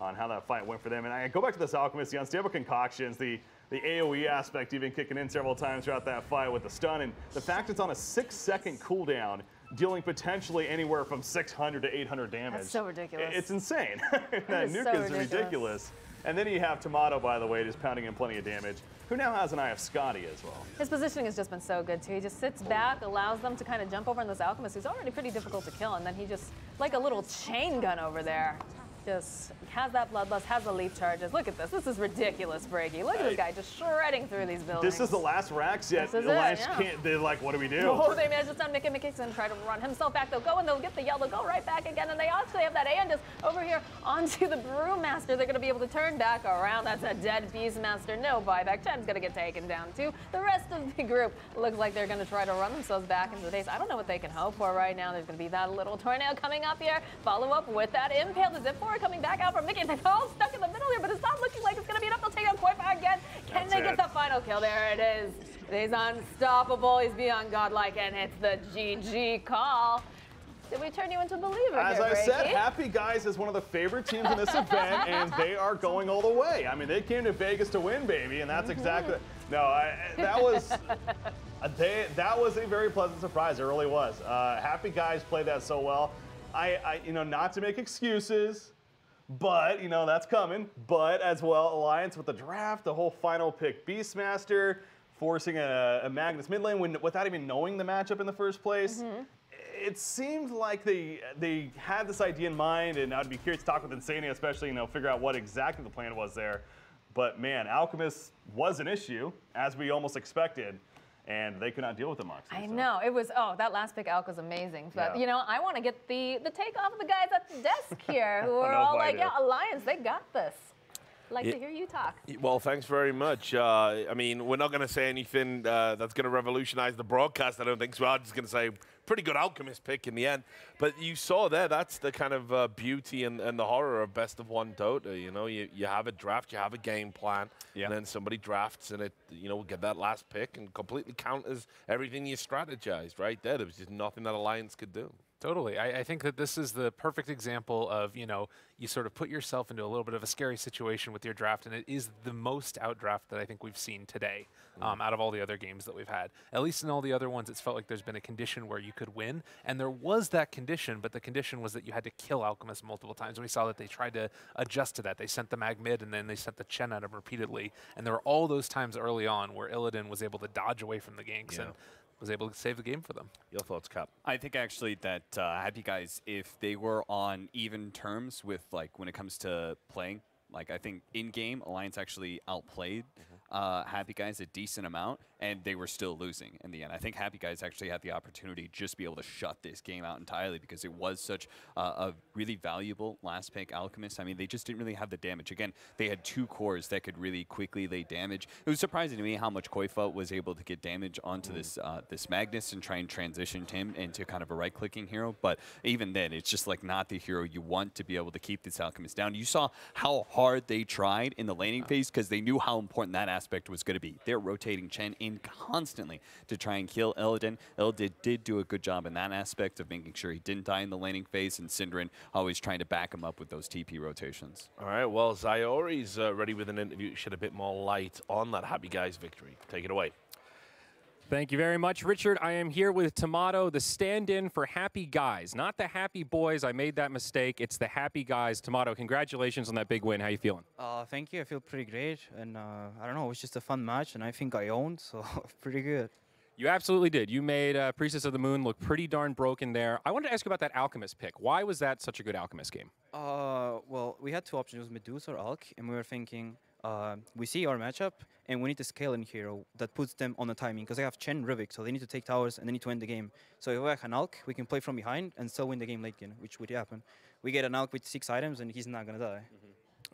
on how that fight went for them. And I go back to this Alchemist, the unstable concoctions, the AoE aspect even kicking in several times throughout that fight with the stun, and the fact it's on a 6-second cooldown, dealing potentially anywhere from 600 to 800 damage. That's so ridiculous. It's insane. That nuke is ridiculous. And then you have Tomato, by the way, just pounding in plenty of damage, who now has an Eye of Scotty as well. His positioning has just been so good, too. He just sits back, allows them to kind of jump over on this Alchemist, who's already pretty difficult to kill, and then he just, like a little chain gun over there, just has that Bloodlust, has the leaf charges. Look at this. This is ridiculous, Breaky. Look at this guy just shredding through these buildings. This is the last racks yet. Alliance can't, they're like, what do we do? Oh, they managed to stun Mickey. Mickey's going to try to run himself back. They'll go and they'll get the yell. They'll go right back again. And they actually have that Andis over here onto the Brewmaster. They're going to be able to turn back around. That's a dead Beastmaster. No buyback. Chen's going to get taken down too. The rest of the group looks like they're going to try to run themselves back into the base. I don't know what they can hope for right now. There's going to be that little tornado coming up here. Follow up with that Impale. The Zip 4 coming back out from Mickey. They're all stuck in the middle here, but it's not looking like it's going to be enough. They'll take out Koifa again. Can they get the final kill? There it is. He's unstoppable. He's beyond godlike, and it's the GG call. Did we turn you into a believer As here, I said, Happy Guys is one of the favorite teams in this event, and they are going all the way. I mean, they came to Vegas to win, baby, and that's exactly. No, that was a very pleasant surprise. It really was. Happy Guys played that so well. Not to make excuses, but that's coming. But as well, Alliance with the draft, the whole final pick, Beastmaster, forcing a Magnus mid lane without even knowing the matchup in the first place. It seemed like they had this idea in mind, and I'd be curious to talk with Insania, especially, figure out what exactly the plan was there. But man, Alchemist was an issue, as we almost expected. and they could not deal with it, Moxie. I so. know. It was, that last pick Alk was amazing. But, Yeah. you know, I want to get the take off of the guys at the desk here who are No all like, idea. yeah, Alliance, they got this. Like to hear you talk. Well, thanks very much. I mean, we're not going to say anything that's going to revolutionize the broadcast, I don't think. So I'm just going to say pretty good Alchemist pick in the end. But you saw there, that's the kind of beauty and the horror of best of one Dota. You know, you have a draft, you have a game plan, and then somebody drafts and it, you know, get that last pick and completely counters everything you strategized right there. There was just nothing that Alliance could do. Totally. I think that this is the perfect example of, you know, you sort of put yourself into a little bit of a scary situation with your draft, and it is the most outdraft that I think we've seen today out of all the other games that we've had. At least in all the other ones, it's felt like there's been a condition where you could win, and there was that condition, but the condition was that you had to kill Alchemist multiple times. And we saw that they tried to adjust to that. They sent the Mag mid, and then they sent the Chen at him repeatedly, and there were all those times early on where Illidan was able to dodge away from the ganks and was able to save the game for them. Your thoughts, Cap? I think actually that Happy Guys, if they were on even terms with, like, when it comes to playing, like, I think in-game, Alliance actually outplayed Happy Guys a decent amount, and they were still losing in the end. I think Happy Guys actually had the opportunity to just be able to shut this game out entirely because it was such a really valuable last pick Alchemist. I mean, they just didn't really have the damage. Again, they had 2 cores that could really quickly lay damage. It was surprising to me how much Koifa was able to get damage onto this Magnus and try and transition him into kind of a right-clicking hero. But even then, it's just like not the hero you want to be able to keep this Alchemist down. You saw how hard they tried in the laning phase because they knew how important that aspect was going to be. They're rotating Chen in constantly to try and kill Illidan. Illidan did do a good job in that aspect of making sure he didn't die in the laning phase, and Synderen always trying to back him up with those TP rotations. All right, well, Zyori's ready with an interview to shed a bit more light on that Happy Guys victory. Take it away. Thank you very much, Richard. I am here with Tomato, the stand-in for Happy Guys. Not the Happy Boys. I made that mistake. It's the Happy Guys. Tomato, congratulations on that big win. How you feeling? Thank you. I feel pretty great. And I don't know, it was just a fun match, and I think I owned, so pretty good. You absolutely did. You made Priestess of the Moon look pretty darn broken there. I wanted to ask you about that Alchemist pick. Why was that such a good Alchemist game? Well, we had 2 options. It was Medusa or Alk, and we were thinking, we see our matchup, and we need a scaling hero that puts them on the timing, because they have Chen Rivik, so they need to take towers, and they need to end the game. So if we have an Alk, we can play from behind and still win the game late game, which would happen. We get an Alk with 6 items, and he's not going to die.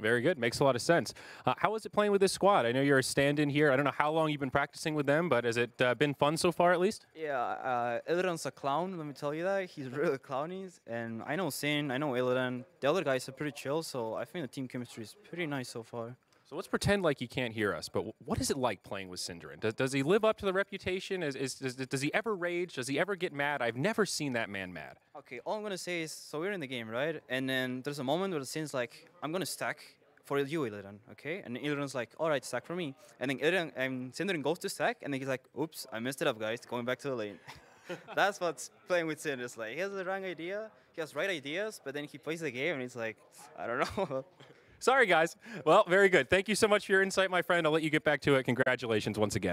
Very good. Makes a lot of sense. How was it playing with this squad? I know you're a stand-in here. I don't know how long you've been practicing with them, but has it been fun so far at least? Yeah, Illidan's a clown, let me tell you that. He's really clowny, and I know Sin, I know Illidan. The other guys are pretty chill, so I think the team chemistry is pretty nice so far. So let's pretend like you can't hear us, but what is it like playing with Synderen? Does he live up to the reputation? Does he ever rage? Does he ever get mad? I've never seen that man mad. Okay, all I'm going to say is, so we're in the game, right? And then there's a moment where the Sin's like, I'm going to stack for you, Illidan, okay? And Illidan's like, all right, stack for me. And then Synderen goes to stack, and then he's like, oops, I messed it up, guys, going back to the lane. That's what's playing with Sin. It's like, he has the wrong idea, he has right ideas, but then he plays the game, and he's like, I don't know. Sorry, guys. Well, very good. Thank you so much for your insight, my friend. I'll let you get back to it. Congratulations once again.